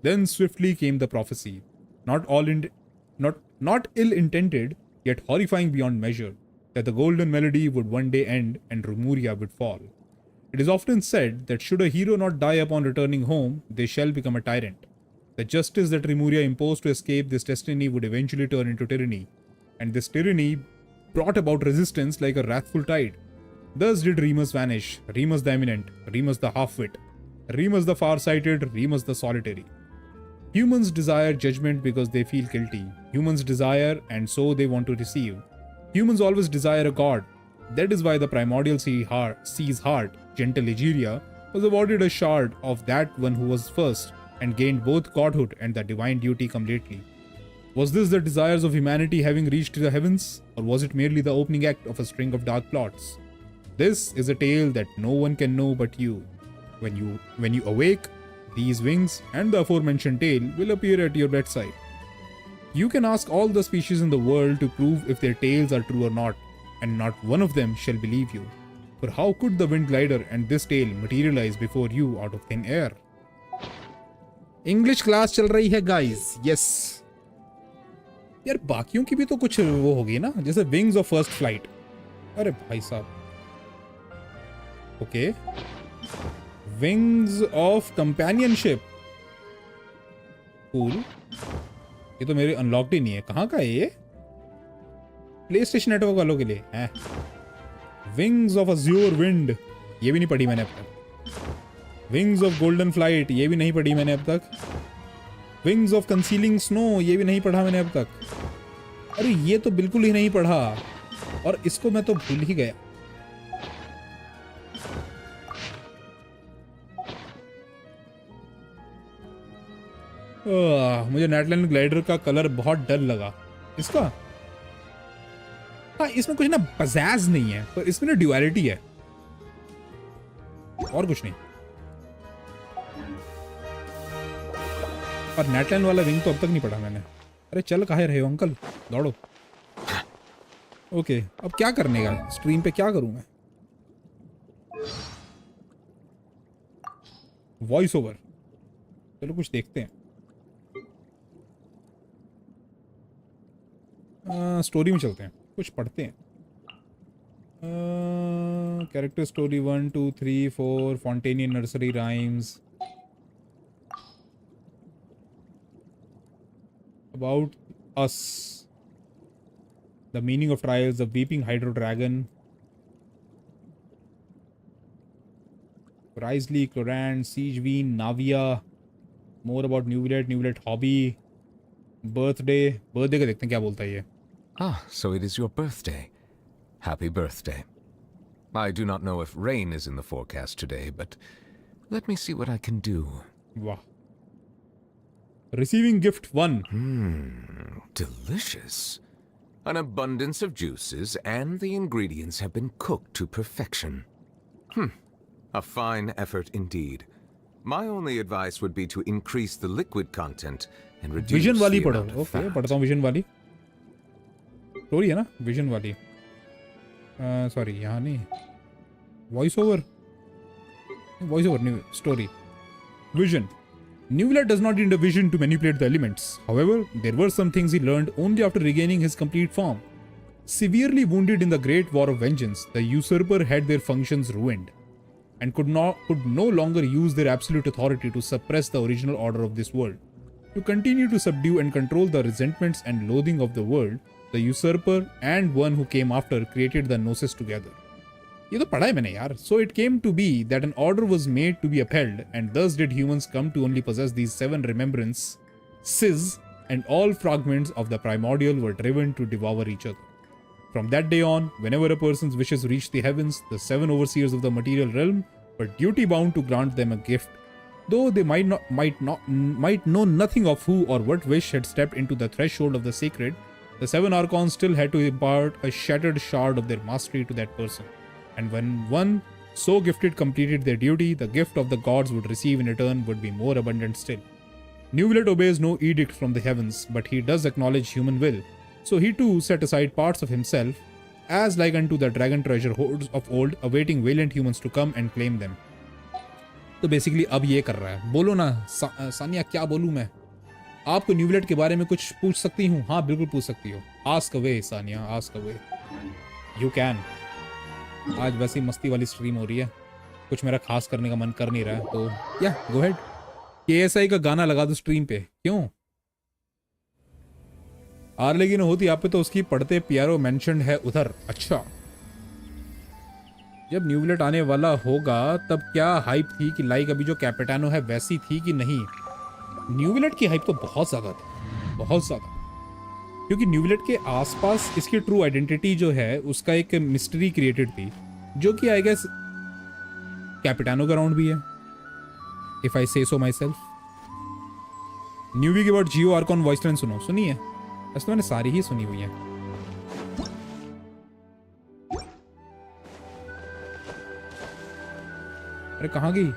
Then swiftly came the prophecy, not ill-intended, yet horrifying beyond measure, that the golden melody would one day end and Remuria would fall. It is often said that should a hero not die upon returning home, they shall become a tyrant. The justice that Remuria imposed to escape this destiny would eventually turn into tyranny, and this tyranny brought about resistance like a wrathful tide. Thus did Remus vanish, Remus the eminent, Remus the half-wit, Remus the far-sighted, Remus the solitary. Humans desire judgment because they feel guilty. Humans desire and so they want to receive. Humans always desire a god. That is why the primordial sea's heart, gentle Egeria, was awarded a shard of that one who was first and gained both godhood and the divine duty completely. Was this the desires of humanity having reached the heavens, or was it merely the opening act of a string of dark plots? This is a tale that no one can know but you. When you awake, these wings and the aforementioned tale will appear at your bedside. You can ask all the species in the world to prove if their tales are true or not, and not one of them shall believe you. For how could the wind glider and this tale materialize before you out of thin air? English class चल रही है guys. Yes. यार बाकियों की भी तो कुछ वो होगी ना, जैसे wings of first flight. अरे भाई साहब. Okay. Wings of companionship. Cool. ये तो मेरे अनलॉक्ड ही नहीं है. कहाँ का है ये? PlayStation नेटवर्क वालों के लिए है. Wings of Azure Wind. ये भी नहीं पढ़ी मैंने अब तक. Wings of Golden Flight. ये भी नहीं पढ़ी मैंने अब तक. Wings of Concealing Snow. ये भी नहीं पढ़ा मैंने अब तक. अरे ये तो बिल्कुल ही नहीं पढ़ा. और इसको मैं तो भूल ही गया. मुझे नेटलैंड ग्लाइडर का कलर बहुत डल लगा. इसका हाँ, इसमें कुछ ना बजाज नहीं है, पर इसमें ना ड्यूअलिटी है और कुछ नहीं. और नेटलैंड वाला विंग तो अब तक नहीं पढ़ा मैंने. अरे चल कहाँ रहे हो अंकल, दौड़ो. ओके, अब क्या करने का स्ट्रीम पे क्या करूं मैं? Voice over. चलो कुछ देखते हैं. स्टोरी में चलते हैं, कुछ पढ़ते हैं. Character story 1, 2, 3, 4 Fontanian nursery rhymes about us, the meaning of trials, the weeping hydro dragon, Risley, Clorand, Siegeween, Navia, more about Newlet hobby, birthday का देखते हैं क्या बोलता है ये. Ah, so it is your birthday. Happy birthday. I do not know if rain is in the forecast today, but let me see what I can do. Wow. Receiving gift 1. Delicious. An abundance of juices, and the ingredients have been cooked to perfection. A fine effort indeed. My only advice would be to increase the liquid content and reduce vision वाली the पढ़ो. amount of okay fat. पढ़ता हूँ vision वाली. Story है ना vision वाली. Sorry यहाँ नहीं. वॉइस ओवर नहीं story. Vision. Newlet does not need a vision to manipulate the elements. However, there were some things he learned only after regaining his complete form. Severely wounded in the Great War of Vengeance, the usurper had their functions ruined, and could no longer use their absolute authority to suppress the original order of this world. To continue to subdue and control the resentments and loathing of the world, the usurper and one who came after created the Gnosis together. ये तो पढ़ा है मैंने यार. So it came to be that an order was made to be upheld, and thus did humans come to only possess these 7 remembrances, and all fragments of the primordial were driven to devour each other. From that day on, whenever a person's wishes reached the heavens, the 7 overseers of the material realm were duty bound to grant them a gift. Though they might know nothing of who or what wish had stepped into the threshold of the sacred, the 7 Archons still had to impart a shattered shard of their mastery to that person. And when one so gifted completed their duty, the gift of the gods would receive in return would be more abundant still. Newlet obeys no edict from the heavens, but he does acknowledge human will. So he too set aside parts of himself, as like unto the dragon treasure hoards of old, awaiting valiant humans to come and claim them. तो basically अब ये कर रहा है. बोलो ना सानिया, क्या बोलूँ मैं? आपको न्यूलेट के बारे में कुछ पूछ सकती हूँ? हाँ बिल्कुल पूछ सकती हो. Ask away Sania, ask away. You can. आज वैसे ही मस्ती वाली स्ट्रीम हो रही है, कुछ मेरा खास करने का मन कर नहीं रहा है, तो या गो हेड. KSI का गाना लगा दो स्ट्रीम पे. क्यों? आर लेकिन होती आप पे तो उसकी पढ़ते प्यारो मेंशन्ड है उधर. अच्छा, जब न्यूलेट आने वाला होगा तब क्या हाइप थी कि लाइक अभी जो कैपिटानो है वैसी थी कि नहीं? न्यूलेट की हाइप तो बहुत ज्यादा थी, बहुत ज्यादा, क्योंकि न्यूलेट के आसपास इसकी ट्रू आइडेंटिटी जो है उसका एक मिस्ट्री क्रिएटेड थी, जो कि आई गेस कैपिटानो का राउंड भी है, इफ आई से सो माई सेल्फ. न्यूवी के बाद जियो आर्कॉन वॉइस लाइन सुनी है? वैसे तो मैंने सारी ही सुनी हुई है. अरे कहाँ गई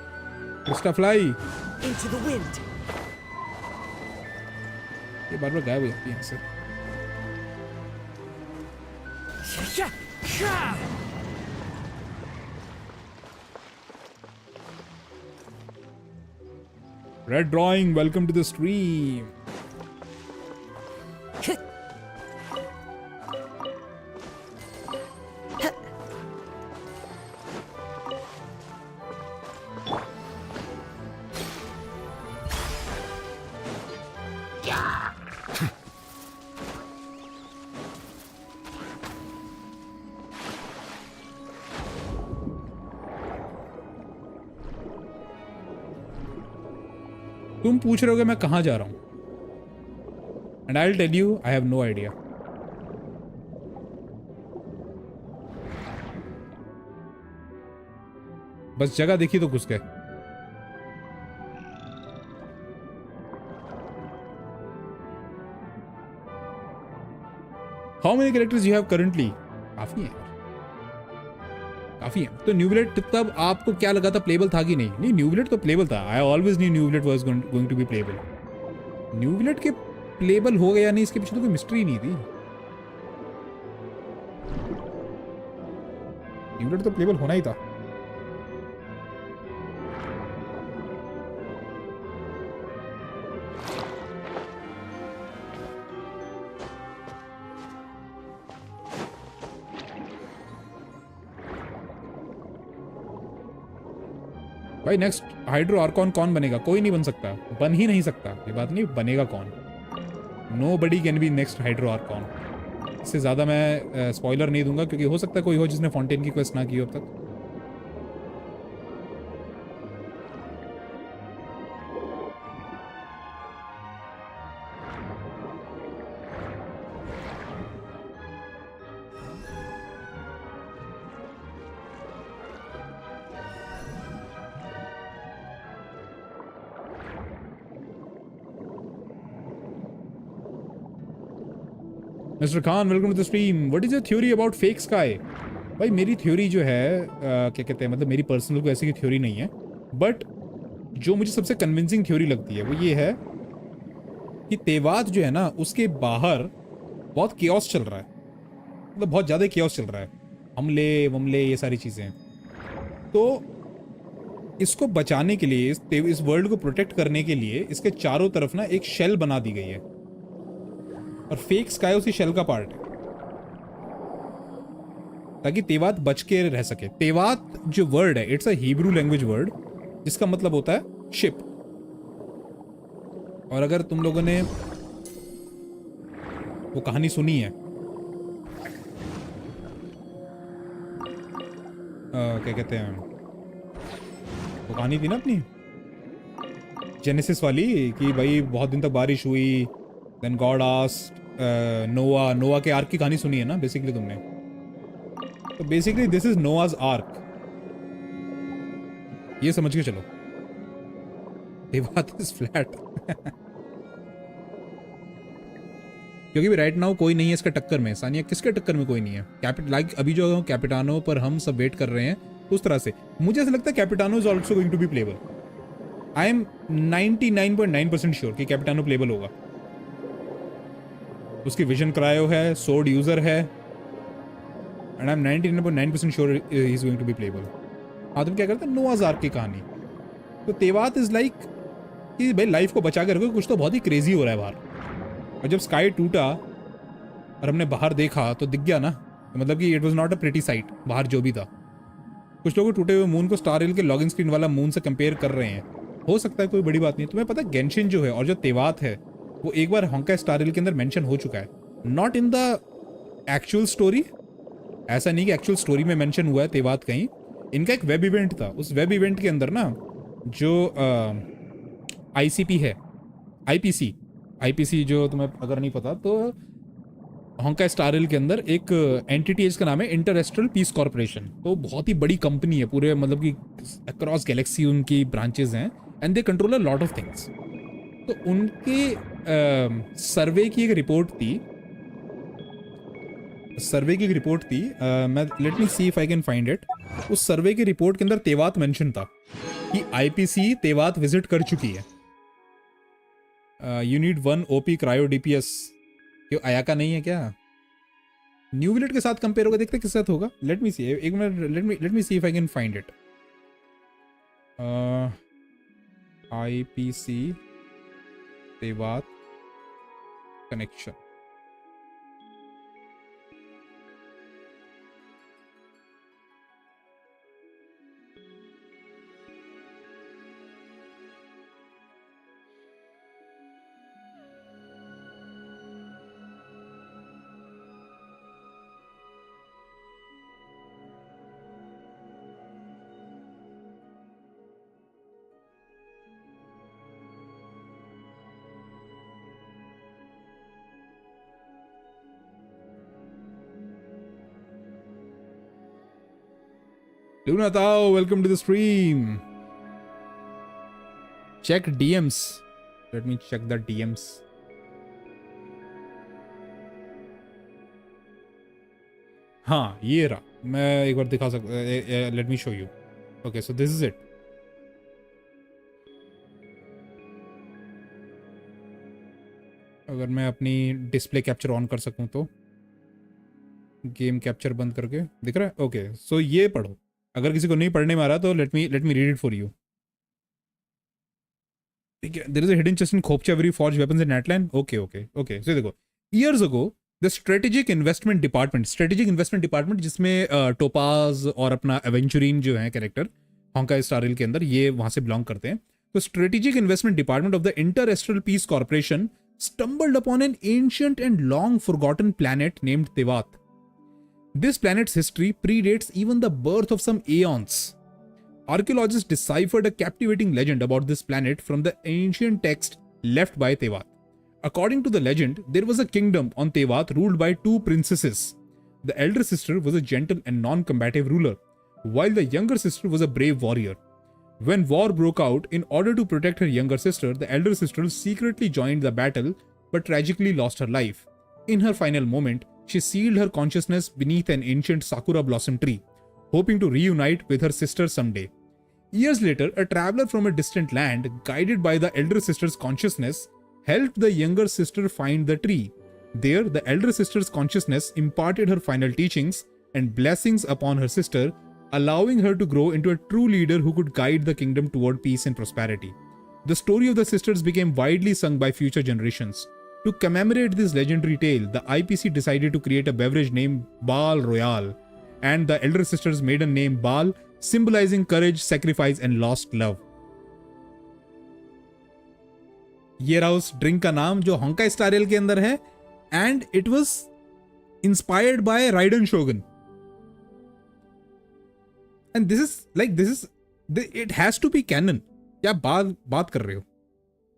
Crysta fly? Into the wind. ये बार बार गायब हो जाती है यहाँ से. Red Drawing, welcome to the stream. तुम पूछ रहे हो कि मैं कहाँ जा रहा हूँ, and I will tell you I have no idea. बस जगह देखी तो घुस गए. How many characters you have currently? काफी है, काफी है. तो न्यूलेट तब आपको क्या लगा था, प्लेबल था कि नहीं? नहीं, न्यूलेट तो प्लेबल था. I always knew Neuvillette was going to be playable. Neuvillette के प्लेबल हो गया नहीं, इसके पीछे तो कोई मिस्ट्री नहीं थी. न्यूलेट तो प्लेबल होना ही था. भाई नेक्स्ट हाइड्रो आर्कॉन कौन बनेगा? कोई नहीं बन सकता, बन ही नहीं सकता. ये बात नहीं, बनेगा कौन? Nobody can be next hydro archon. इससे ज़्यादा मैं स्पॉइलर नहीं दूंगा, क्योंकि हो सकता है कोई हो जिसने फाउंटेन की क्वेस्ट ना की हो अब तक. Mister Khan welcome to the stream. What is your theory about fake sky? भाई मेरी थ्योरी जो है क्या कहते हैं, मतलब मेरी पर्सनल कोई ऐसी की थ्योरी नहीं है, बट जो मुझे सबसे कन्विंसिंग थ्योरी लगती है वो ये है कि तेवात जो है ना उसके बाहर बहुत केओस चल रहा है, मतलब बहुत ज़्यादा केओस चल रहा है, हमले वमले ये सारी चीज़ें। तो इसको बचाने के लिए, इस वर्ल्ड को प्रोटेक्ट करने के लिए इसके चारों तरफ ना एक शेल बना दी गई है, और फेक स्काई उसी शेल का पार्ट है, ताकि तेवात बच के रह सके। तेवात जो वर्ड है, it's a Hebrew language word जिसका मतलब होता है शिप। और अगर तुम लोगों ने वो कहानी सुनी है, क्या कहते हैं, वो कहानी थी ना अपनी जेनेसिस वाली, कि भाई बहुत दिन तक बारिश हुई, देन गॉड आस्क्ड नोआ के आर्क की कहानी सुनी है ना बेसिकली तुमने? तो बेसिकली दिस इज नोआज आर्क, ये समझ के चलो। तेवात इज फ्लैट क्योंकि भी राइट नाउ कोई नहीं है इसका टक्कर में। सानिया, किसके टक्कर में कोई नहीं है? लाइक अभी जो कैपिटानो पर हम सब वेट कर रहे हैं उस तरह से मुझे ऐसा लगता है Capitano is also going to be playable. I am 99.9% sure कि कैपिटानो प्लेबल होगा। उसकी विजन क्रायो है, सोर्ड यूजर है, and I am 99.9% sure he is going to be playable. हाँ, तुम क्या करते हैं, नोआज आर्क की कहानी। तो तेवात इज लाइक कि भाई लाइफ को बचा के रखो, कुछ तो बहुत ही क्रेजी हो रहा है बाहर। और जब स्काई टूटा और हमने बाहर देखा तो दिख गया ना, तो मतलब कि it was not a pretty site बाहर जो भी था। कुछ लोग टूटे हुए मून को स्टार हिल के लॉगिन स्क्रीन वाला मून से कंपेयर कर रहे हैं, हो सकता है कोई बड़ी बात नहीं। तुम्हें पता है गेंशिन जो है और जो तेवात है वो एक बार होंका स्टार हिल के अंदर मेंशन हो चुका है, not in the actual story. ऐसा नहीं कि एक्चुअल स्टोरी में मेंशन हुआ है तेवात कहीं, इनका एक वेब इवेंट था। उस वेब इवेंट के अंदर ना जो आईसीपी है, आईपीसी जो तुम्हें अगर नहीं पता तो होंका स्टार हिल के अंदर एक एंटिटी है जिसका नाम है इंटरस्ट्रियल पीस कॉर्पोरेशन। तो बहुत ही बड़ी कंपनी है, पूरे मतलब कि अक्रॉस गैलेक्सी उनकी ब्रांचेस हैं, and they control a lot of things. तो उनके सर्वे की एक रिपोर्ट थी, मैं late me see if I can find it. उस सर्वे की रिपोर्ट के अंदर तेवात मेंशन था कि आईपीसी तेवात विजिट कर चुकी है। You need 1 OP cryo DPS. क्यों आयाका नहीं है क्या? न्यू विलेट के साथ कंपेयर होगा, देखते किस साथ होगा। लेट मी सी, एक minute, let me see if I can find it. IPC Teyvat connection. Luna Tao, welcome to the stream. Check DMs. Let me check the DMs. हाँ, ये रहा। मैं एक बार दिखा सकता, let me show you. Okay, so this is it. अगर मैं अपनी डिस्प्ले कैप्चर ऑन कर सकूं तो गेम कैप्चर बंद करके दिख रहा है। ओके, सो ये पढ़ो। अगर किसी को नहीं पढ़ने में आ रहा तो let me read it for you. ठीक है, there is a hidden chest in खोपचा very forge weapons in Netland. Okay, so देखो, years ago the strategic investment department जिसमें टोपाज और अपना एवेंचुरिन जो है कैरेक्टर होंका स्टार हिल के अंदर, ये वहां से बिलोंग करते हैं। तो strategic investment department of the interastral peace corporation stumbled upon an ancient and long forgotten planet named Tevat. This planet's history predates even the birth of some aeons. Archaeologists deciphered a captivating legend about this planet from the ancient text left by Tevat. According to the legend, there was a kingdom on Tevat ruled by two princesses. The elder sister was a gentle and non-combative ruler, while the younger sister was a brave warrior. When war broke out, in order to protect her younger sister, the elder sister secretly joined the battle but tragically lost her life. In her final moment, she sealed her consciousness beneath an ancient sakura blossom tree, hoping to reunite with her sister someday. Years later, a traveler from a distant land, guided by the elder sister's consciousness, helped the younger sister find the tree. There, the elder sister's consciousness imparted her final teachings and blessings upon her sister, allowing her to grow into a true leader who could guide the kingdom toward peace and prosperity. The story of the sisters became widely sung by future generations. To commemorate this legendary tale, the IPC decided to create a beverage named Bal Royale, and the elder sister's maiden name Bal, symbolizing courage, sacrifice, and lost love. ये रहा उस drink का नाम जो होंकाई Star rail के अंदर है, and it was inspired by Raiden Shogun. And it has to be canon. क्या बात कर रहे हो?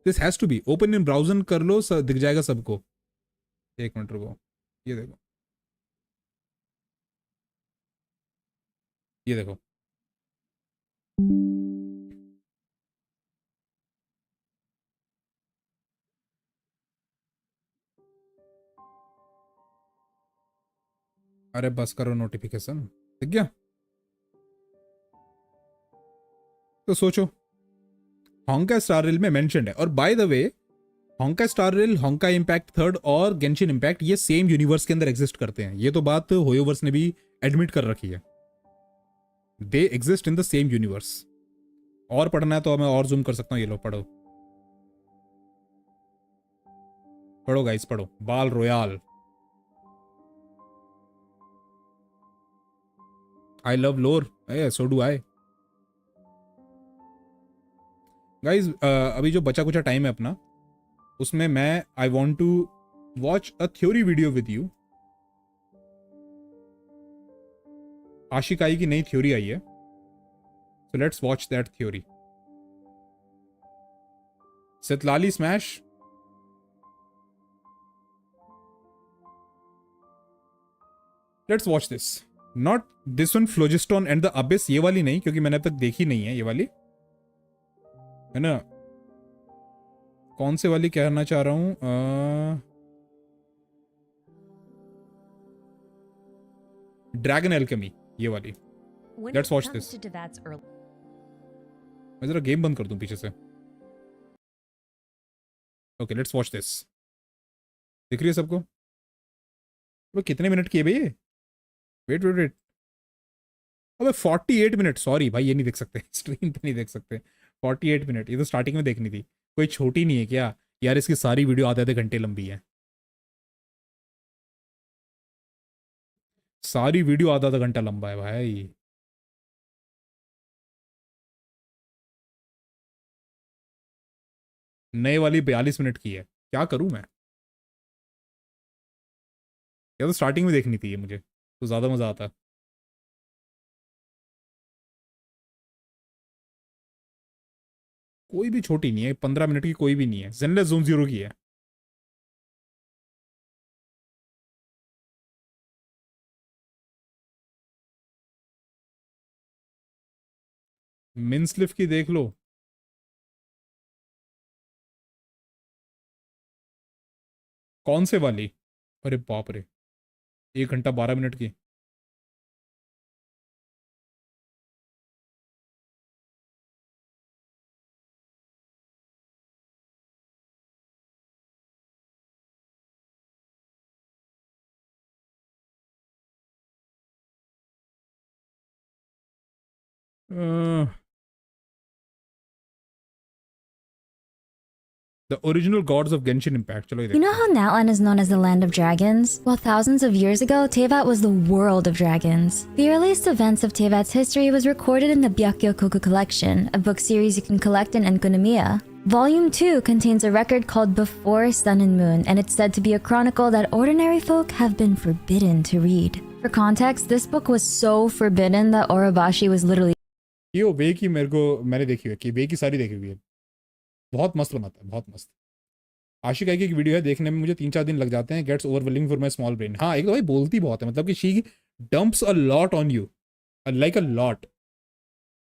This has to be. Open in browser कर लो, दिख जाएगा सबको. एक मिनट रुको. ये देखो. ये देखो. अरे बस करो नोटिफिकेशन. दिख गया? तो सोचो, होंकाई स्टार रेल में मेंशन्ड है. और by the way, Honkai Star Rail, Honkai Impact third और गेंशिन इंपैक्ट ये सेम यूनिवर्स के अंदर एग्जिस्ट करते हैं. ये तो बात होयोवर्स ने भी एडमिट कर रखी है. They exist in the same universe. और पढ़ना है तो मैं और जूम कर सकता हूँ. ये लो पढ़ो, पढ़ो गाइस, पढ़ो. बाल royal. I love lore. Yeah, so do I. Guys, अभी जो बचा कुचा टाइम है अपना, उसमें मैं I want to watch a theory video with you. आशिकाई की नई थ्योरी आई है. So let's watch that theory. Citlali smash. Let's watch this. Not this one, Phlogiston and the Abyss. ये वाली नहीं, क्योंकि मैंने अब तक देखी नहीं है ये वाली, है ना. कौन से वाली कहना चाह रहा हूं? ड्रैगन एल्केमी, ये वाली. Let's watch this. मैं जरा गेम बंद कर दूं पीछे से. Okay, let's watch this. दिख रही है सबको? वो कितने मिनट की है भाई? वेट. अबे 48 मिनट. सॉरी भाई, ये नहीं देख सकते स्क्रीन पे नहीं देख सकते. 48 मिनट, ये तो स्टार्टिंग में देखनी थी. कोई छोटी नहीं है क्या यार? इसकी सारी वीडियो आधे घंटे लंबी है. सारी वीडियो आधा घंटा लंबा है भाई. नए वाली 42 मिनट की है. क्या करूं मैं? या तो स्टार्टिंग में देखनी थी ये मुझे, तो ज्यादा मजा आता. कोई भी छोटी नहीं है, 15 मिनट की कोई भी नहीं है. ज़ेनलेस ज़ोन ज़ीरो की है. मिन्सलिफ की देख लो. कौन से वाली? अरे बाप रे, 1 घंटा 12 मिनट की. The original gods of Genshin Impact. चलो ये You know how Natlan is known as the land of dragons? Well, thousands of years ago, Teyvat was the world of dragons. The earliest events of Teyvat's history was recorded in the Byakkyo Koku collection, a book series you can collect in Enkonomiya. Volume 2 contains a record called Before Sun and Moon, and it's said to be a chronicle that ordinary folk have been forbidden to read. For context, this book was so forbidden that Orobashi was literally... ये वे की मैंने देखी हुई है, कि वे की सारी देखी हुई है. बहुत मस्त बनाता है, बहुत मस्त. आशिकाई की एक वीडियो है, देखने में मुझे 3-4 दिन लग जाते हैं. Gets overwhelming for my small brain. हाँ, एक तो भाई बोलती बहुत है, मतलब कि she dumps a lot on you, like a lot.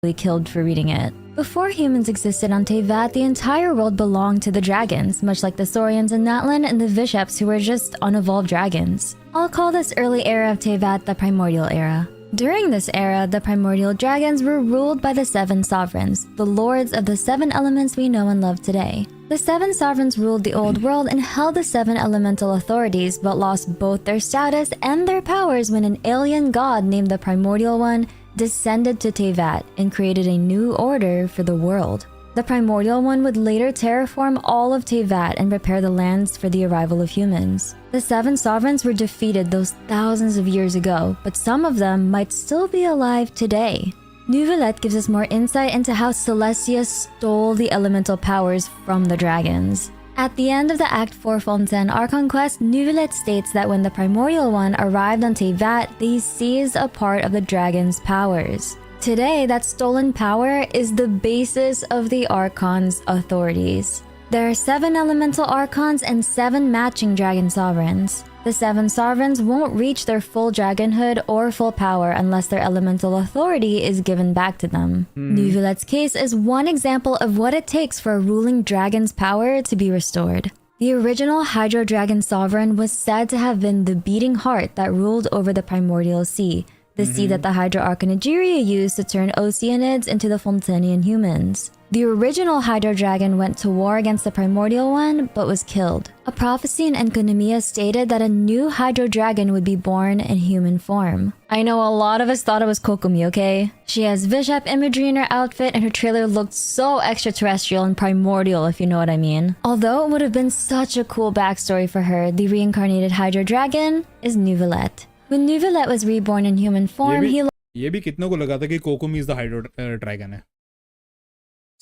killed for reading it. Before humans existed on Teyvat, the entire world belonged to the dragons, much like the Saurians and Natlan and the Visheps, who were just unevolved dragons. I'll call this early era of Teyvat the Primordial Era. During this era, the primordial dragons were ruled by the seven sovereigns, the lords of the seven elements we know and love today. The seven sovereigns ruled the old world and held the seven elemental authorities, but lost both their status and their powers when an alien god named the Primordial One descended to Teyvat and created a new order for the world. The Primordial One would later terraform all of Teyvat and prepare the lands for the arrival of humans. The seven sovereigns were defeated those thousands of years ago, but some of them might still be alive today. Neuvillette gives us more insight into how Celestia stole the elemental powers from the dragons. At the end of the Act 4 Fontaine Archon Quest, Neuvillette states that when the Primordial One arrived on Teyvat, they seized a part of the dragon's powers. Today, that stolen power is the basis of the Archon's authorities. There are 7 elemental Archons and 7 matching dragon sovereigns. The 7 sovereigns won't reach their full dragonhood or full power unless their elemental authority is given back to them. Neuvillette's case is one example of what it takes for a ruling dragon's power to be restored. The original Hydro Dragon Sovereign was said to have been the beating heart that ruled over the Primordial Sea, the sea that the Hydro Archonigeria used to turn Oceanids into the Fontanian humans. The original Hydro Dragon went to war against the Primordial One, but was killed. A prophecy in Enconomia stated that a new Hydro Dragon would be born in human form. I know a lot of us thought it was Kokomi, okay? She has Vishap imagery in her outfit and her trailer looked so extraterrestrial and primordial, if you know what I mean. Although it would have been such a cool backstory for her, the reincarnated Hydro Dragon is Neuvillette. When Neuvillette was reborn in human form, ये भी कितनों को लगा था कि कोकोमी is the hydro dragon है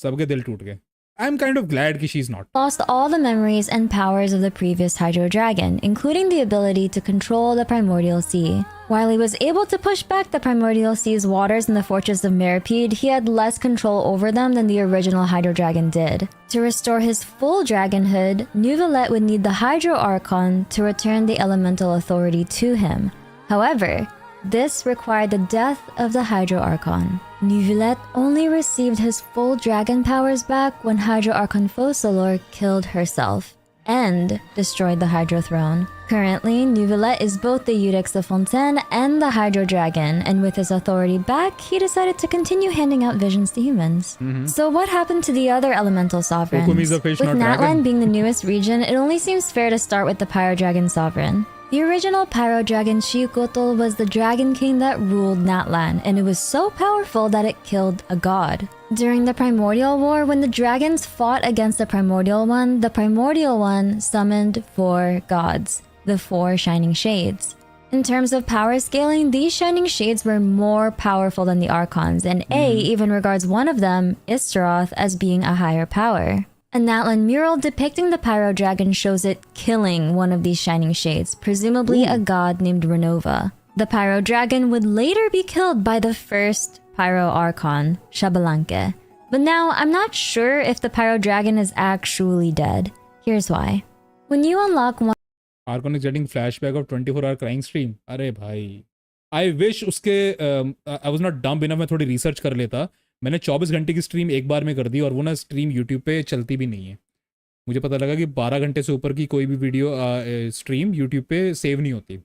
सबके दिल टूट गए I'm kind of glad that she's not. Lost all the memories and powers of the previous Hydro Dragon, including the ability to control the Primordial Sea. While he was able to push back the Primordial Sea's waters in the Fortress of Meripede, he had less control over them than the original Hydro Dragon did. To restore his full dragonhood, Neuvillette would need the Hydro Archon to return the elemental authority to him. However, this required the death of the Hydro Archon. Neuvillette only received his full dragon powers back when Hydro Archon Focalor killed herself and destroyed the Hydro Throne. Currently, Neuvillette is both the Eudex of Fontaine and the Hydro Dragon, and with his authority back, he decided to continue handing out visions to humans. So what happened to the other elemental sovereigns? With Natlan being the newest region, it only seems fair to start with the Pyro Dragon Sovereign. The original Pyro Dragon Shiukotl was the Dragon King that ruled Natlan, and it was so powerful that it killed a god. During the Primordial War, when the dragons fought against the Primordial One summoned 4 gods, the 4 Shining Shades. In terms of power scaling, these Shining Shades were more powerful than the Archons, and A even regards one of them, Istaroth, as being a higher power. A Natlan mural depicting the Pyro Dragon shows it killing one of these Shining Shades, presumably a god named Renova. The Pyro Dragon would later be killed by the first Pyro Archon, Xabalanque. But now, I'm not sure if the Pyro Dragon is actually dead. Here's why. When you unlock one... Arkhon is getting flashback of 24-hour crying stream. अरे भाई. I wish उसके... I was not dumb enough मैं थोड़ी research कर लेता. मैंने 24 घंटे की स्ट्रीम एक बार में कर दी और वो ना स्ट्रीम यूट्यूब पे चलती भी नहीं है. मुझे पता लगा कि 12 घंटे से ऊपर की कोई भी वीडियो स्ट्रीम यूट्यूब पे सेव नहीं होती.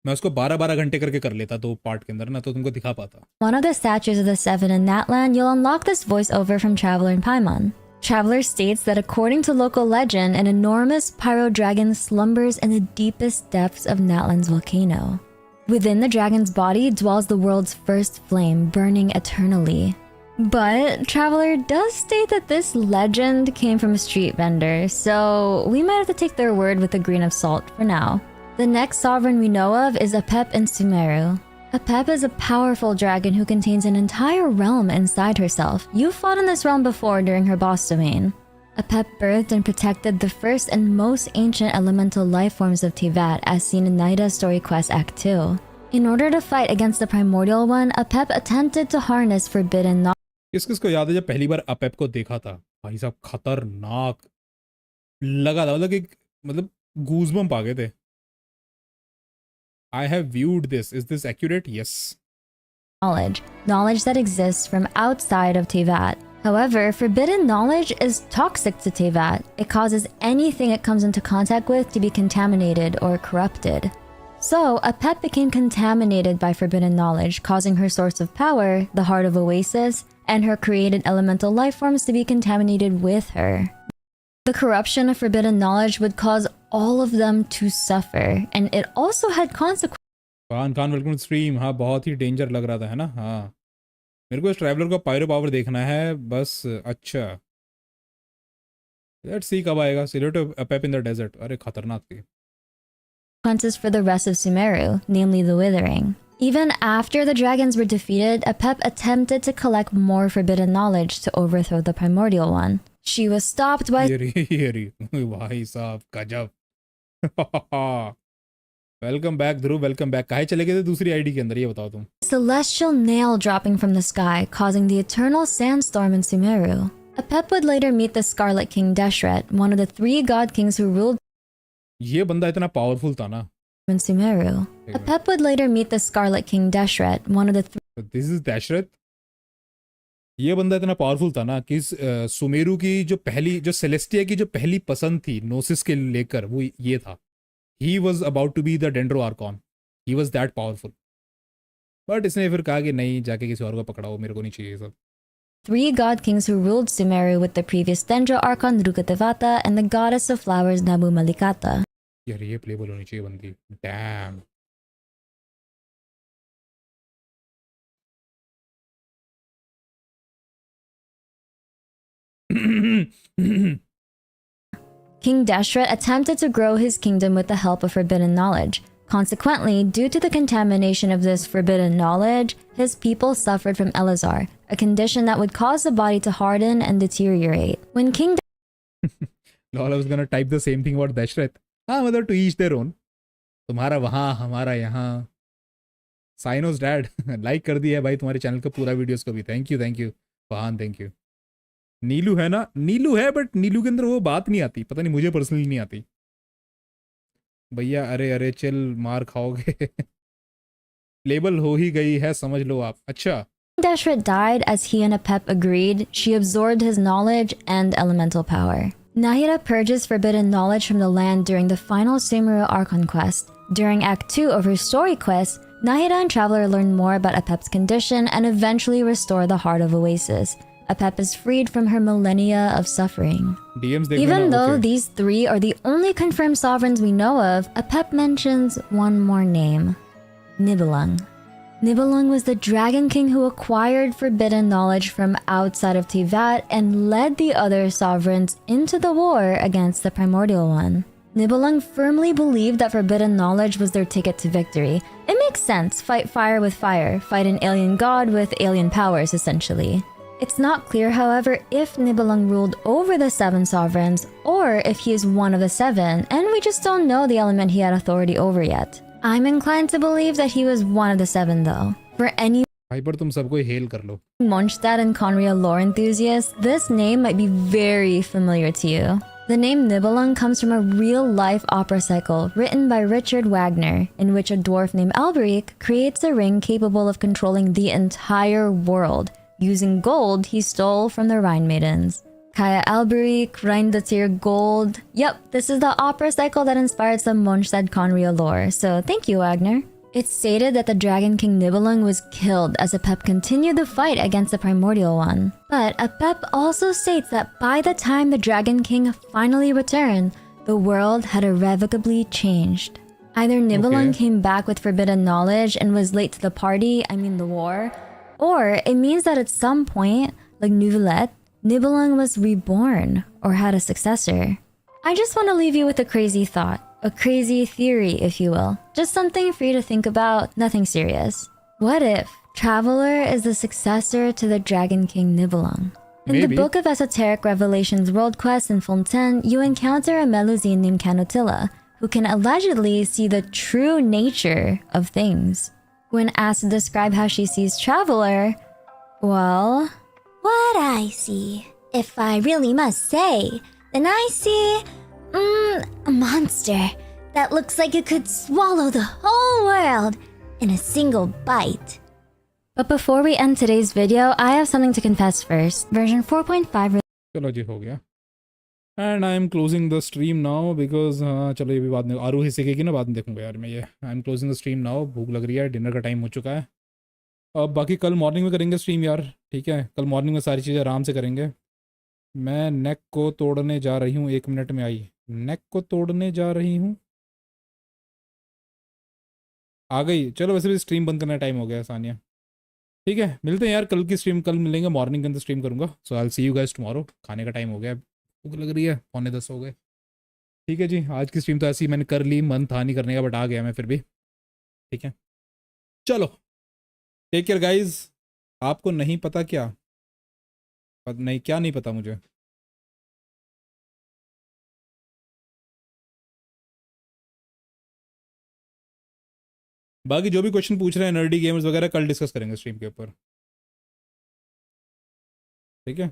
मैं उसको 12-12 घंटे करके कर लेता 2 पार्ट के अंदर ना तो तुमको दिखा पाता. One of the statues of the 7 in Natlan, you'll unlock this voiceover from Traveler in Paimon. Traveler states that according to local legend, an enormous pyro dragon slumbers in the deepest depths of Natlan's volcano. Within the dragon's body dwells the world's first flame, burning eternally. But Traveler does state that this legend came from a street vendor, so we might have to take their word with a grain of salt for now. The next sovereign we know of is Apep in Sumeru. Apep is a powerful dragon who contains an entire realm inside herself. You've fought in this realm before during her boss domain. Apep birthed and protected the first and most ancient elemental life forms of Teyvat, as seen in Naida's Story Quest Act 2. In order to fight against the Primordial One, Apep attempted to harness forbidden knowledge. किसको याद है जब पहली बार अपेप को देखा था भाई साहब खतरनाक लगा था मतलब गूज़बम्प आ गए थे. I have viewed this. Is this accurate? Yes. knowledge that exists from outside of Teyvat. However, forbidden knowledge is toxic to Teyvat. It causes anything it comes into contact with to be contaminated or corrupted. So, Apep became contaminated by forbidden knowledge, causing her source of power, the Heart of Oasis, and her created elemental life forms to be contaminated with her. The corruption of forbidden knowledge would cause all of them to suffer, and it also had consequences. Khan welcome to stream. हाँ, बहुत ही danger लग रहा था, है ना? हाँ, मेरे को इस ट्रैवलर का पायरो पावर देखना है बस। अच्छा, लेट्स सी कब आएगा सिलेक्ट अपेप इन द डेजर्ट। अरे खतरनाक थी। Consequences for the rest of Sumeru, namely the Withering. Even after the dragons were defeated, Apep attempted to collect more forbidden knowledge to overthrow the primordial one. She was stopped by भाई साहब गजब। Welcome back ध्रुव, welcome back. काहे चले गए थे दूसरी ID के अंदर, ये बताओ तुम। celestial nail dropping from the sky, causing the eternal sandstorm in Sumeru. Apep would later meet the Scarlet King Deshret, one of the 3 god kings who ruled ये बंदा इतना पावरफुल था ना in Sumeru. Apep would later meet the Scarlet King Deshret, one of the this is Dashrath. ये बंदा इतना powerful था ना कि सुमेरु की जो सेलेस्टिया की जो पहली पसंद थी नोसिस के लेकर, वो ये था। He was about to be the Dendro Archon. He was that powerful. But इसने फिर कहा कि नहीं, जाके किसी और को पकड़ाओ, मेरे को नहीं चाहिए सब। 3 god kings who ruled Sumeru with the previous Dendro Archon Rukatevata and the goddess of flowers Nabu Malikata. यार ये प्लेबल होनी चाहिए बंदी। Dam. King Deshret attempted to grow his kingdom with the help of forbidden knowledge. Consequently, due to the contamination of this forbidden knowledge, his people suffered from Elazar, a condition that would cause the body to harden and deteriorate. When King Lol, I was gonna type the same thing about Dashrath. हाँ, मतलब to each their own. तुम्हारा वहाँ, हमारा यहाँ। साइनोस dad like कर दिया है भाई तुम्हारे चैनल का पूरा वीडियोस को भी। Thank you Fahan, thank you. Neelu है ना? नीलू है, बट नीलू के अंदर वो बात नहीं आती, पता नहीं, मुझे पर्सनली नहीं आती भैया। अरे चिल, मार खाओगे। लेबल हो ही गई है, समझ लो आप। अच्छा, Deshret died as he and Apep agreed, she absorbed his knowledge and elemental power. Nahida purges forbidden knowledge from the land during the final Sumeru Archon Quest. During Act 2 of her story quest, Nahida and Traveler learn more about Apep's condition and eventually restore the Heart of Oasis. Apep is freed from her millennia of suffering. Even though these 3 are the only confirmed sovereigns we know of, Apep mentions one more name: Nibelung. Nibelung was the Dragon King who acquired forbidden knowledge from outside of Teyvat and led the other sovereigns into the war against the Primordial One. Nibelung firmly believed that forbidden knowledge was their ticket to victory. It makes sense, fight fire with fire, fight an alien god with alien powers, essentially. It's not clear, however, if Nibelung ruled over the 7 sovereigns, or if he is one of the 7, and we just don't know the element he had authority over yet. I'm inclined to believe that he was one of the 7 though. For any तुम सबको hello कर लो। Mondstadt and Conria lore enthusiasts, this name might be very familiar to you. The name Nibelung comes from a real-life opera cycle written by Richard Wagner, in which a dwarf named Alberic creates a ring capable of controlling the entire world, using gold he stole from the Rhine Maidens. Kaya Alberic, Rheindatir Gold. Yep, this is the opera cycle that inspired some Mondstadt Conria lore, so thank you, Wagner. It's stated that the Dragon King Nibelung was killed as Apep continued the fight against the Primordial One. But Apep also states that by the time the Dragon King finally returned, the world had irrevocably changed. Either Nibelung came back with forbidden knowledge and was late to the party, the war, or it means that at some point, like Neuvillette, Nibelung was reborn or had a successor. I just want to leave you with a crazy thought. A crazy theory, if you will. Just something for you to think about, nothing serious. What if Traveler is the successor to the Dragon King Nibelung? In the Book of Esoteric Revelations World Quest in Fontaine, you encounter a Melusine named Canotilla, who can allegedly see the true nature of things. When asked to describe how she sees Traveler, well, what I see, if I really must say, then I see a monster that looks like it could swallow the whole world in a single bite. But before we end today's video, I have something to confess first. Version 4.5 चलो जी हो गया and I am closing the stream now because हाँ चलो ये भी बाद में आरू हिस्से की ना बाद में देखूंगा यार मैं ये I am closing the stream now भूख लग रही है डिनर का टाइम हो चुका है अब बाकी कल मॉर्निंग में करेंगे स्ट्रीम यार ठीक है कल मॉर्निंग में सारी चीज़ें आराम से करेंगे मैं नेक को तोड़ने जा रही हूँ 1 मिनट में आई नेक को तोड़ने जा रही हूँ आ गई चलो वैसे भी स्ट्रीम बंद करने टाइम हो गया सानिया ठीक है मिलते हैं यार कल की स्ट्रीम कल मिलेंगे मॉर्निंग के अंदर स्ट्रीम करूँगा सो आई सी यू गाइस टुमारो खाने का टाइम हो गया भूख लग रही है 9:45 हो गए ठीक है जी आज की स्ट्रीम तो ऐसी मैंने कर ली मन था नहीं करने का बट आ गया मैं फिर भी ठीक है चलो टेक केयर गाइज आपको नहीं पता क्या नहीं क्या नहीं पता मुझे बाकी जो भी क्वेश्चन पूछ रहे हैं नर्डी गेम्स वगैरह कल डिस्कस करेंगे स्ट्रीम के ऊपर ठीक है